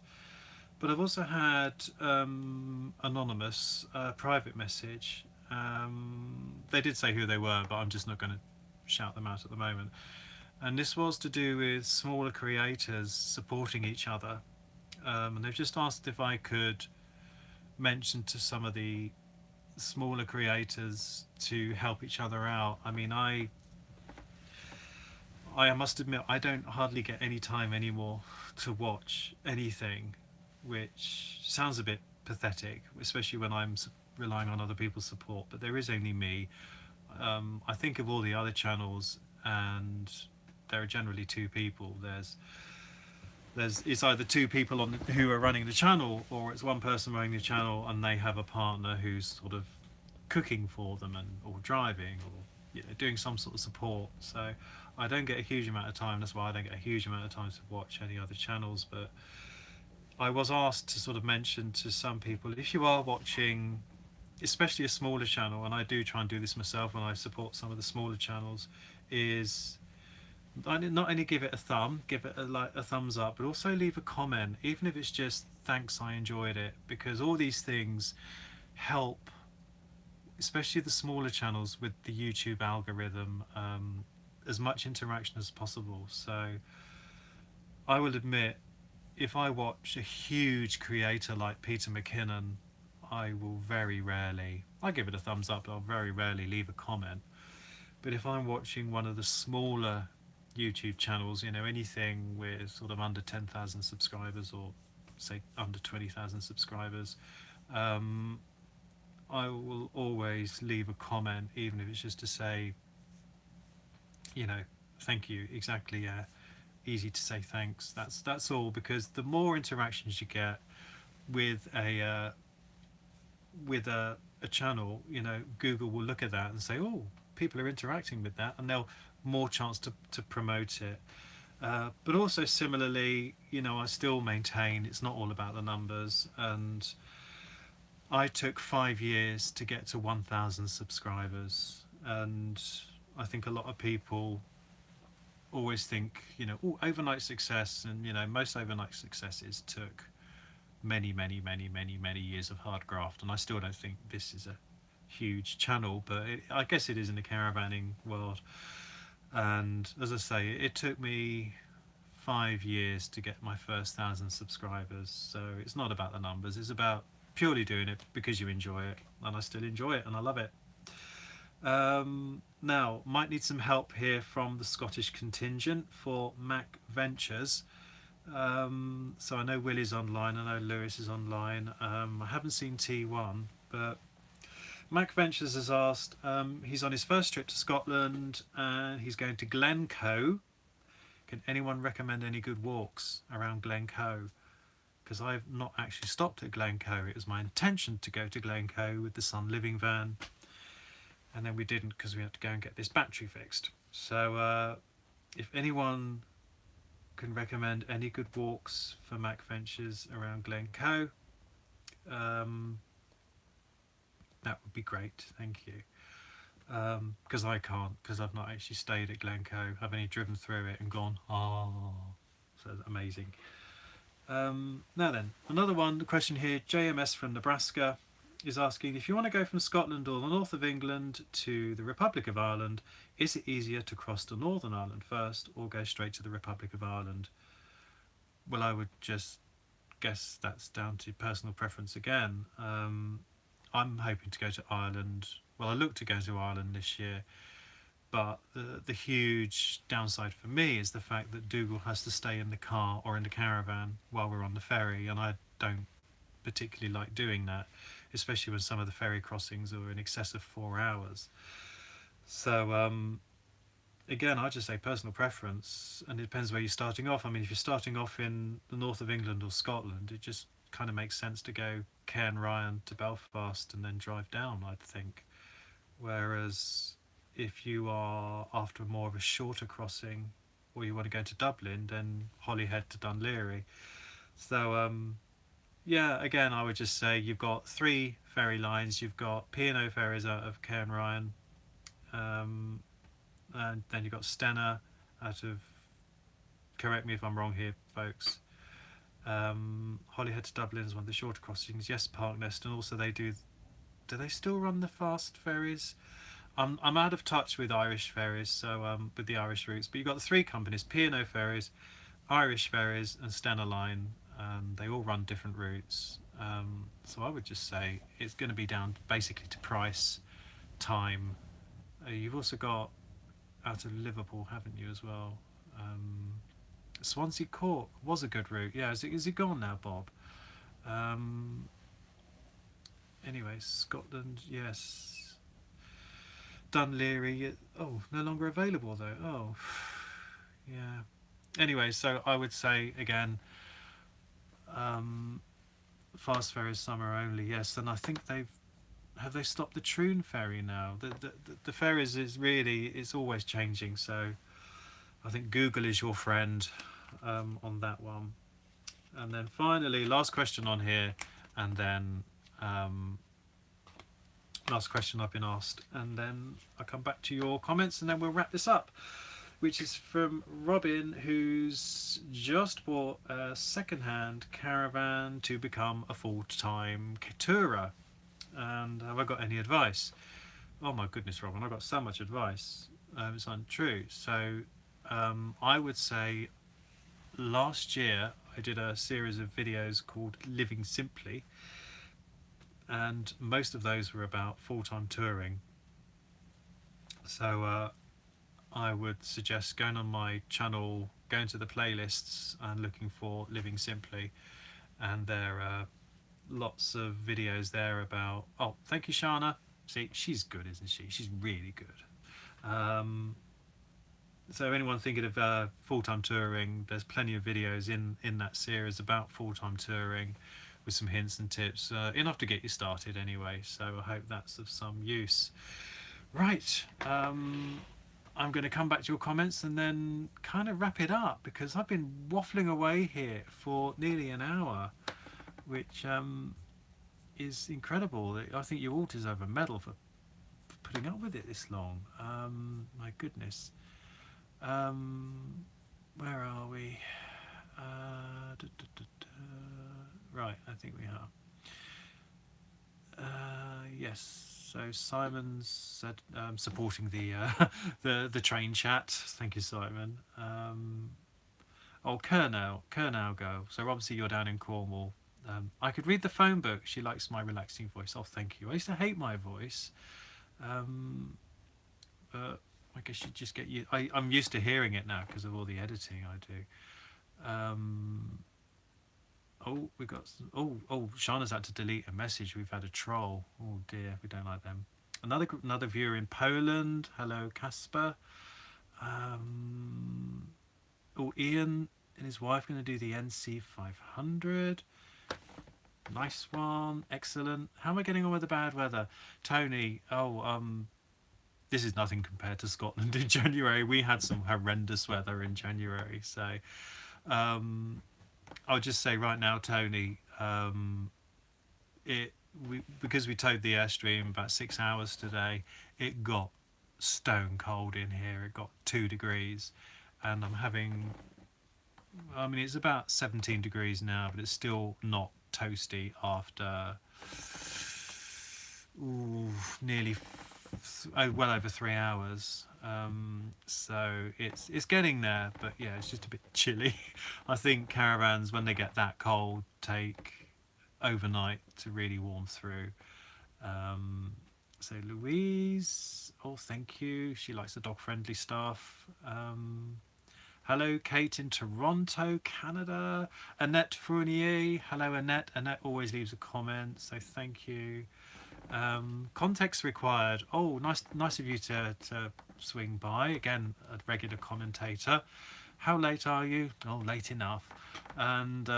[SPEAKER 1] But I've also had anonymous private message. They did say who they were, but I'm just not going to shout them out at the moment. And this was to do with smaller creators supporting each other. And they've just asked if I could mention to some of the smaller creators to help each other out. I mean, I must admit, I don't hardly get any time anymore to watch anything, which sounds a bit pathetic, especially when I'm relying on other people's support, but there is only me. I think of all the other channels, and there are generally two people. It's either two people who are running the channel, or it's one person running the channel and they have a partner who's sort of cooking for them or driving or doing some sort of support. So I don't get a huge amount of time. That's why I don't get a huge amount of time to watch any other channels. But I was asked to sort of mention to some people, if you are watching, especially a smaller channel, and I do try and do this myself when I support some of the smaller channels, is not only give it a thumbs up, but also leave a comment, even if it's just thanks, I enjoyed it, because all these things help, especially the smaller channels, with the YouTube algorithm, as much interaction as possible. So I will admit, if I watch a huge creator like Peter McKinnon, I will very rarely, I give it a thumbs up, but I'll very rarely leave a comment. But if I'm watching one of the smaller YouTube channels, anything with sort of under 10,000 subscribers, or say under 20,000 subscribers, I will always leave a comment, even if it's just to say, thank you. Exactly, yeah. Easy to say thanks. That's all, because the more interactions you get, with a channel, you know, Google will look at that and say, oh, people are interacting with that, and they'll more chance to promote it. But also similarly, you know, I still maintain it's not all about the numbers, and I took 5 years to get to 1,000 subscribers, and I think a lot of people always think, you know, oh, overnight success, and you know, most overnight successes took many years of hard graft, and I still don't think this is a huge channel, but I guess it is in the caravanning world. And as I say, it took me 5 years to get my first 1,000 subscribers. So it's not about the numbers, it's about purely doing it because you enjoy it, and I still enjoy it and I love it. Now, might need some help here from the Scottish contingent for Mac Ventures. So I know Willie's online, I know Lewis is online. I haven't seen T1, but Mac Ventures has asked, he's on his first trip to Scotland and he's going to Glencoe. Can anyone recommend any good walks around Glencoe? Because I've not actually stopped at Glencoe. It was my intention to go to Glencoe with the Sun Living van, and then we didn't because we had to go and get this battery fixed. So if anyone can recommend any good walks for Mac Ventures around Glencoe, that would be great, thank you. Because I can't, because I've not actually stayed at Glencoe. I've only driven through it and gone, oh, so amazing. Now then, another one, the question here, JMS from Nebraska is asking, if you want to go from Scotland or the north of England to the Republic of Ireland, is it easier to cross to Northern Ireland first or go straight to the Republic of Ireland? Well, I would just guess that's down to personal preference again. I'm hoping to go to Ireland. Well, I look to go to Ireland this year, but the huge downside for me is the fact that Dougal has to stay in the car or in the caravan while we're on the ferry, and I don't particularly like doing that, especially when some of the ferry crossings are in excess of 4 hours. So again, I just say personal preference, and it depends where you're starting off. I mean, if you're starting off in the north of England or Scotland, it just kind of makes sense to go Cairn Ryan to Belfast and then drive down, I'd think. Whereas if you are after more of a shorter crossing, or you want to go to Dublin, then Holyhead to Dunleary. So yeah, again, I would just say you've got 3 ferry lines. You've got P&O ferries out of Cairn Ryan, and then you've got Stena out of, correct me if I'm wrong here, folks, Holyhead to Dublin is one of the shorter crossings. Yes, Parknest, and also they do they still run the fast ferries? I'm out of touch with Irish ferries, so with the Irish routes, but you've got the 3 companies, P&O ferries, Irish ferries and Stena Line, and they all run different routes. So I would just say it's going to be down basically to price, time. You've also got out of Liverpool, haven't you, as well? Swansea Court was a good route. Yeah, is it gone now, Bob? Anyway, Scotland, yes. Dunleary, oh, no longer available though. Oh, yeah. Anyway, so I would say again, fast ferries summer only. Yes, and I think have they stopped the Troon ferry now? The ferries is really, it's always changing. So I think Google is your friend on that one. And then finally, last question on here, and then last question I've been asked, and then I'll come back to your comments, and then we'll wrap this up, which is from Robin, who's just bought a second-hand caravan to become a full-time tourer. And have I got any advice? Oh my goodness, Robin, I've got so much advice. It's untrue. So I would say last year I did a series of videos called Living Simply, and most of those were about full-time touring. So I would suggest going on my channel, going to the playlists and looking for Living Simply, and there are lots of videos there about, oh, thank you, Shanna. See, she's good, isn't she? She's really good. So anyone thinking of full-time touring, there's plenty of videos in that series about full-time touring, with some hints and tips, enough to get you started anyway. So I hope that's of some use. Right, I'm going to come back to your comments and then kind of wrap it up, because I've been waffling away here for nearly an hour, which is incredible. I think you all deserve a medal for putting up with it this long. My goodness. Where are we? Right, I think we are. Yes. So Simon's said, supporting the the train chat. Thank you, Simon. Oh, Kernow go. So obviously you're down in Cornwall. I could read the phone book. She likes my relaxing voice. Oh, thank you. I used to hate my voice, but I guess you just get you. I'm used to hearing it now because of all the editing I do. Oh, we got. Oh, Shanna's had to delete a message. We've had a troll. Oh dear, we don't like them. Another viewer in Poland. Hello, Casper. Oh, Ian and his wife going to do the NC 500. Nice one, excellent. How am I getting on with the bad weather, Tony? This is nothing compared to Scotland in January. We had some horrendous weather in January, so I'll just say right now, Tony, because we towed the Airstream about 6 hours today, it got stone cold in here. It got 2 degrees, and it's about 17 degrees now, but it's still not toasty after nearly well over 3 hours. So it's getting there, but yeah, it's just a bit chilly. I think caravans, when they get that cold, take overnight to really warm through. So Louise, oh thank you, she likes the dog friendly stuff. Hello Kate in Toronto, Canada. Annette Fournier, hello Annette. Annette always leaves a comment, so thank you. Context required. Oh, nice of you to swing by. Again, a regular commentator. How late are you? Oh, late enough. And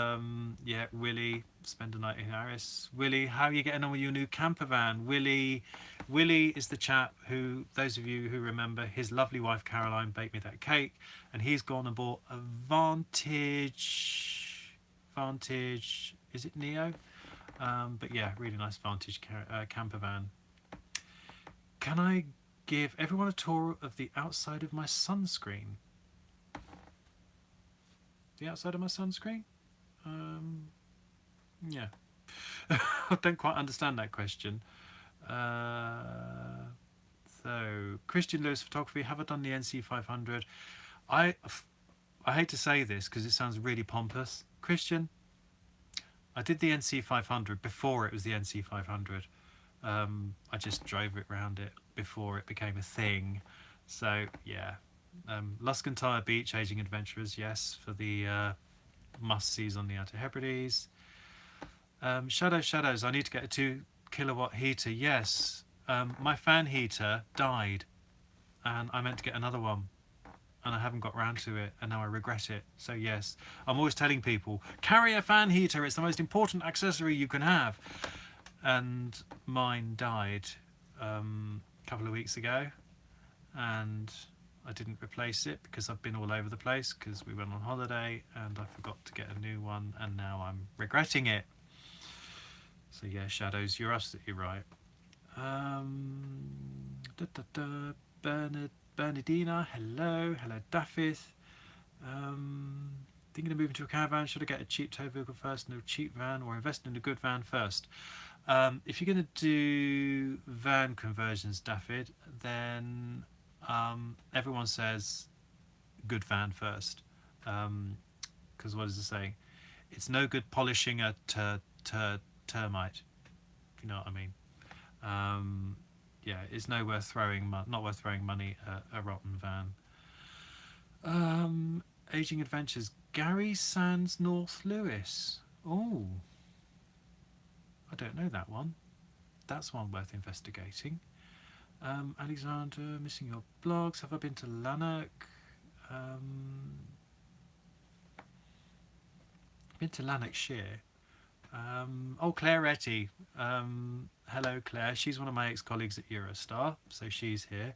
[SPEAKER 1] yeah, Willie, spend a night in Harris. Willie, how are you getting on with your new camper van? Willie is the chap who, those of you who remember, his lovely wife Caroline baked me that cake, and he's gone and bought a Vantage, is it Neo? But yeah, really nice Vantage camper van. Can I give everyone a tour of the outside of my sunscreen? The outside of my sunscreen? Yeah. I don't quite understand that question. So, Christian Lewis Photography, have I done the NC 500? I hate to say this because it sounds really pompous. Christian, I did the NC 500 before it was the NC 500. I just drove it around it before it became a thing. So, yeah. Luscantire Beach, Aging Adventurers, yes, for the must-sees on the Outer Hebrides. Shadows, I need to get a 2 kilowatt heater. Yes, my fan heater died and I meant to get another one and I haven't got round to it, and now I regret it. So yes, I'm always telling people, carry a fan heater, it's the most important accessory you can have. And mine died a couple of weeks ago, and I didn't replace it because I've been all over the place because we went on holiday and I forgot to get a new one, and now I'm regretting it. So yeah, Shadows, you're absolutely right. Bernardina, hello Daffith. Thinking of moving to a caravan, should I get a cheap tow vehicle first, no cheap van, or invest in a good van first? If you're going to do van conversions, Daffyd, then everyone says good van first, because what does it say? It's no good polishing a termite, if you know what I mean. Yeah, it's not worth throwing money at a rotten van. Aging Adventures, Gary Sands North Lewis. Oh, I don't know that one. That's one worth investigating. Alexander, missing your blogs. Have I been to Lanark? Been to Lanarkshire. Oh, Claire Etty. Hello, Claire. She's one of my ex-colleagues at Eurostar, so she's here.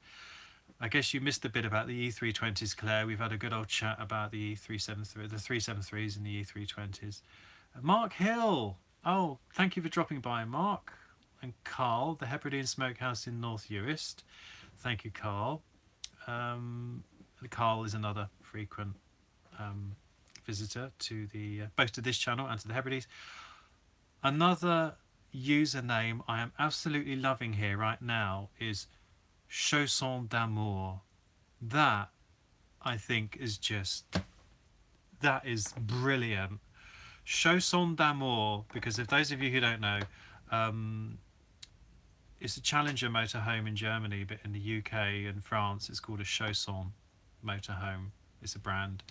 [SPEAKER 1] I guess you missed the bit about the E320s, Claire. We've had a good old chat about the E373, the 373s and the E320s. Mark Hill. Oh, thank you for dropping by, Mark. And Carl, the Hebrides Smokehouse in North Uist. Thank you, Carl. Carl is another frequent visitor to the both to this channel and to the Hebrides. Another username I am absolutely loving here right now is Chausson d'Amour. That, I think, is that is brilliant. Chausson d'Amour, because if those of you who don't know, it's a Challenger motorhome in Germany, but in the UK and France it's called a Chausson motorhome. It's a brand.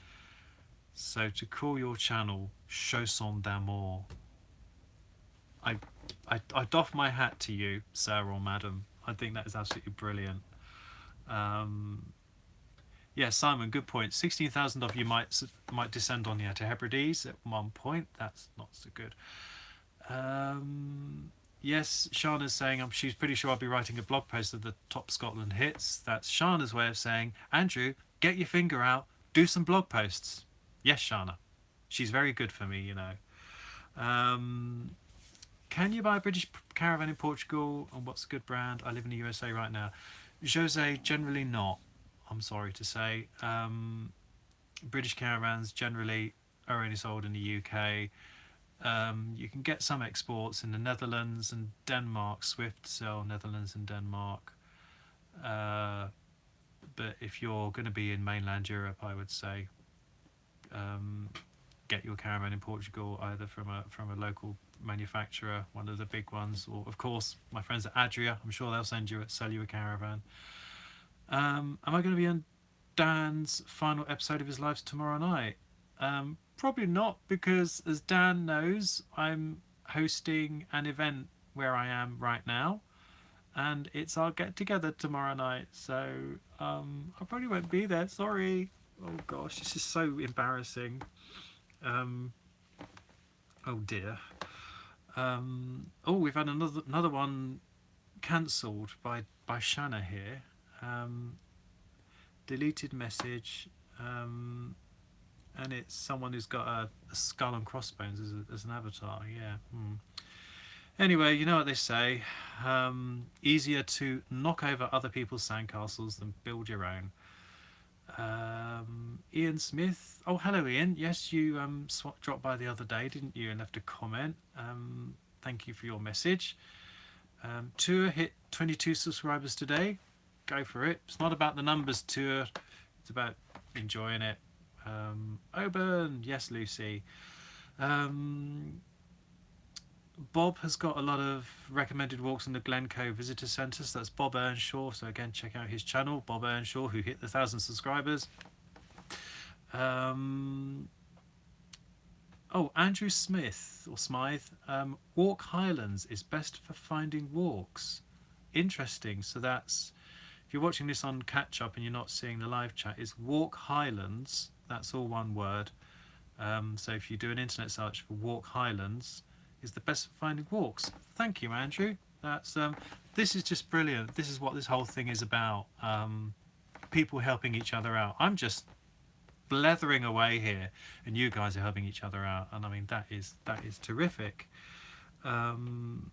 [SPEAKER 1] So to call your channel Chausson d'Amour, I doff my hat to you, sir or madam. I think that is absolutely brilliant. Yeah, Simon, good point. 16,000 of you might descend on the to Hebrides at one point. That's not so good. Yes, Shanna's saying she's pretty sure I'll be writing a blog post of the top Scotland hits. That's Shanna's way of saying, Andrew, get your finger out, do some blog posts. Yes, Shanna. She's very good for me, you know. Can you buy a British caravan in Portugal? And what's a good brand? I live in the USA right now. Jose, generally not. I'm sorry to say. British caravans generally are only sold in the UK. You can get some exports in the Netherlands and Denmark. Swift sell Netherlands and Denmark. But if you're going to be in mainland Europe, I would say get your caravan in Portugal either from a local manufacturer, one of the big ones, or of course my friends at Adria. I'm sure they'll sell you a caravan. Am I going to be on Dan's final episode of his life tomorrow night? Probably not, because as Dan knows, I'm hosting an event where I am right now, and it's our get together tomorrow night, so I probably won't be there. Sorry. Oh gosh, this is so embarrassing. Oh dear. Oh, we've had another one cancelled by Shanna here. Deleted message, and it's someone who's got a skull and crossbones as an avatar. Yeah. Anyway, you know what they say, easier to knock over other people's sandcastles than build your own. Ian Smith. Oh, hello Ian. Yes, you dropped by the other day, didn't you, and left a comment. Thank you for your message. Tour hit 22 subscribers today. Go for it. It's not about the numbers, Tour. It's about enjoying it. Oban. Yes, Lucy. Bob has got a lot of recommended walks in the Glencoe Visitor Centre, so that's Bob Earnshaw. So again, check out his channel, Bob Earnshaw, who hit the 1,000 subscribers. Oh, Andrew Smith, or Smythe. Walk Highlands is best for finding walks. Interesting. So that's, if you're watching this on catch up and you're not seeing the live chat, it's Walk Highlands. That's all one word. So if you do an internet search for Walk Highlands, is the best for finding walks. Thank you, Andrew. That's this is just brilliant. This is what this whole thing is about. People helping each other out. I'm just blethering away here, and you guys are helping each other out, and I mean that is terrific. Oh,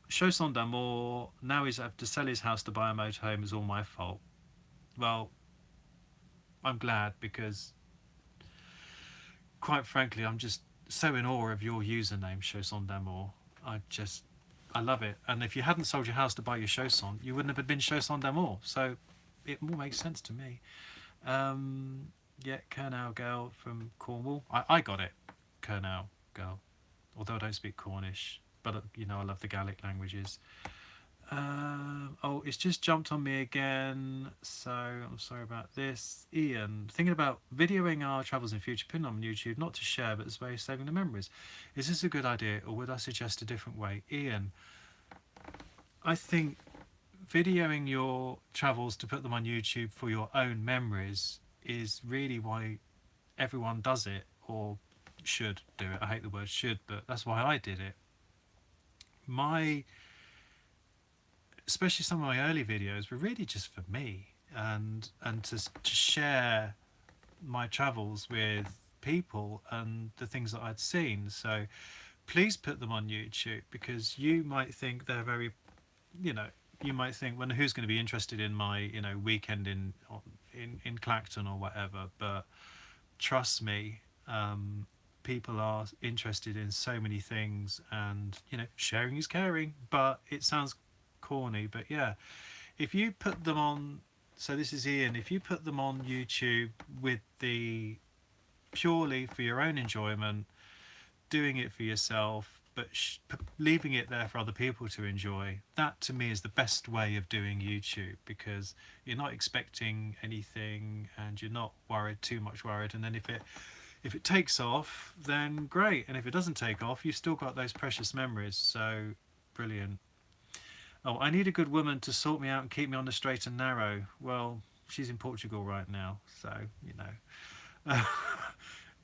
[SPEAKER 1] Chausson d'Amour. Now he's have to sell his house to buy a motorhome. Is all my fault. Well, I'm glad, because quite frankly, I'm just so in awe of your username, Chausson d'Amour. I love it. And if you hadn't sold your house to buy your Chausson, you wouldn't have been Chausson d'Amour. So it all makes sense to me. Yeah, Kernow girl from Cornwall. I got it, Kernow girl. Although I don't speak Cornish, but you know I love the Gaelic languages. Oh, it's just jumped on me again, so I'm sorry about this. Ian, thinking about videoing our travels in future, putting on YouTube, not to share, but as a way of saving the memories. Is this a good idea, or would I suggest a different way? Ian, I think videoing your travels to put them on YouTube for your own memories is really why everyone does it, or should do it. I hate the word should, but that's why I did it. Especially some of my early videos were really just for me, and to share my travels with people and the things that I'd seen. So please put them on YouTube, because you might think they're very, you might think, well, who's going to be interested in my, weekend in Clacton or whatever? But trust me, people are interested in so many things, and sharing is caring. But it sounds corny, but yeah, if you put them on, so this is Ian, if you put them on YouTube with the purely for your own enjoyment, doing it for yourself, but leaving it there for other people to enjoy, that to me is the best way of doing YouTube, because you're not expecting anything and you're not too much worried, and then if it takes off, then great, and if it doesn't take off, you've still got those precious memories. So brilliant. Oh, I need a good woman to sort me out and keep me on the straight and narrow. Well, she's in Portugal right now, so I'm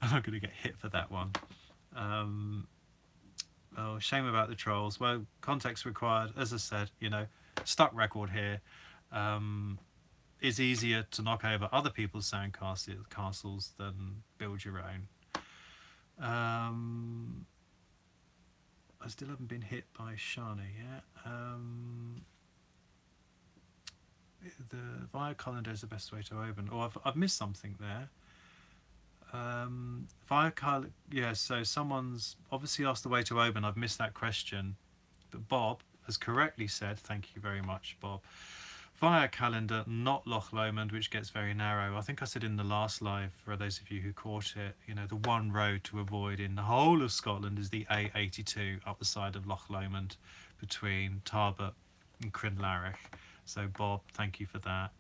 [SPEAKER 1] not going to get hit for that one. Oh, shame about the trolls. Well, context required, as I said. Stuck record here. It's easier to knock over other people's sand castles than build your own. I still haven't been hit by Shanna yet. The via calendar is the best way to open. Oh, I've missed something there. Via calendar, yeah. So someone's obviously asked the way to open. I've missed that question, but Bob has correctly said, thank you very much, Bob. Via calendar, not Loch Lomond, which gets very narrow. I think I said in the last live, for those of you who caught it, the one road to avoid in the whole of Scotland is the A82 up the side of Loch Lomond between Tarbert and Crinlarich. So Bob, thank you for that.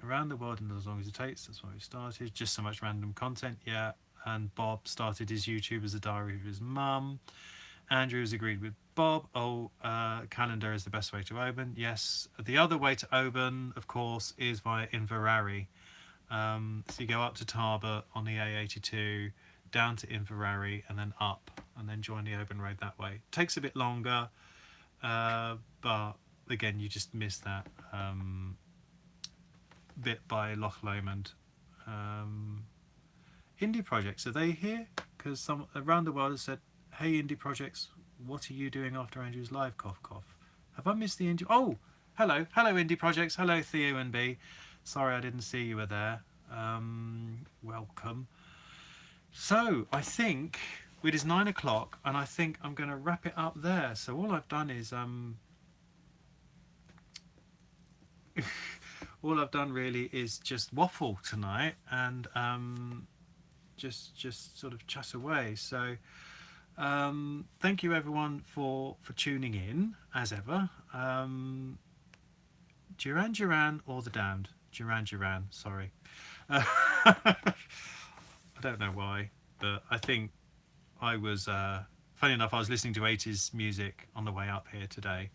[SPEAKER 1] Around the world and as long as it takes, that's why we started. Just so much random content, yeah. And Bob started his YouTube as a diary of his mum. Andrew has agreed with Bob. Calendar is the best way to open. Yes. The other way to open, of course, is via Inverary. So you go up to Tarbert on the A82, down to Inverary, and then up, and then join the open road that way. Takes a bit longer, but again, you just miss that bit by Loch Lomond. Indie projects, are they here? Because some around the world has said, hey, indie projects, what are you doing after Andrew's live? Cough, cough. Have I missed the indie? Oh, hello, indie projects. Hello, Theo and B. Sorry, I didn't see you were there. Welcome. So I think it is 9 o'clock, and I think I'm going to wrap it up there. So all I've done is all I've done really is just waffle tonight, and just sort of chat away. So thank you everyone for tuning in, as ever. Duran or the Damned? Duran, sorry. I don't know why, but I think I was funny enough, I was listening to 80s music on the way up here today,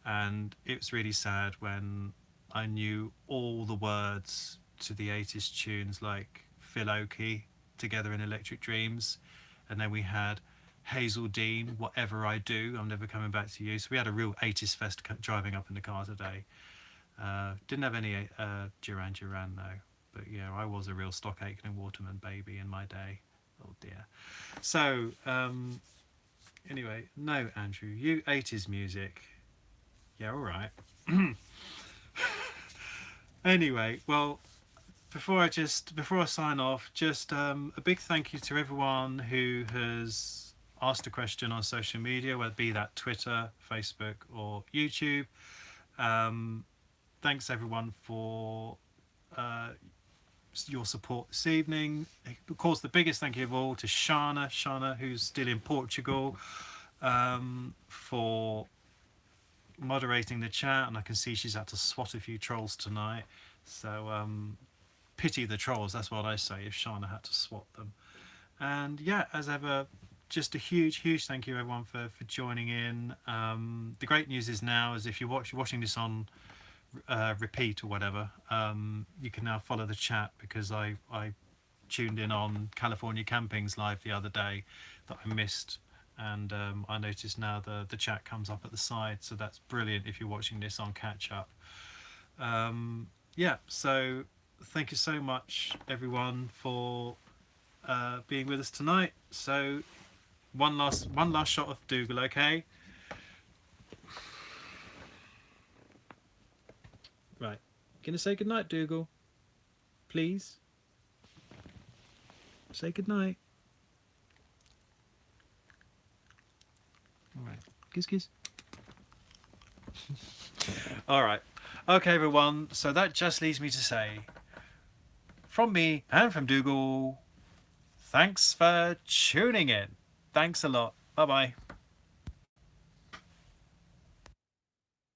[SPEAKER 1] and it was really sad when I knew all the words to the 80s tunes, like Phil Oakey, Together in Electric Dreams, and then we had Hazel Dean, Whatever I Do, I'm Never Coming Back to You. So we had a real 80s fest driving up in the car today. Didn't have any Duran though, but yeah, I was a real Stock Aitken and Waterman baby in my day. Oh dear. So anyway, no, Andrew, you 80s music. Yeah, all right. Anyway, well, before I sign off, just a big thank you to everyone who has asked a question on social media, whether it be that Twitter, Facebook, or YouTube. Thanks everyone for your support this evening. Of course, the biggest thank you of all to Shanna, who's still in Portugal, for moderating the chat, and I can see she's had to swat a few trolls tonight. So pity the trolls, that's what I say, if Shanna had to swat them. And yeah, as ever, just a huge thank you everyone for joining in. The great news is now is if you're watching this on repeat or whatever, you can now follow the chat, because I tuned in on California Camping's live the other day that I missed, and I noticed now the chat comes up at the side, so that's brilliant if you're watching this on catch up. Yeah, so thank you so much everyone for being with us tonight. So one last shot of Dougal, okay? Right, gonna say goodnight, Dougal, please. Say goodnight. All right, kiss. All right, okay everyone, so that just leaves me to say, from me and from Dougal, thanks for tuning in. Thanks a lot. Bye bye.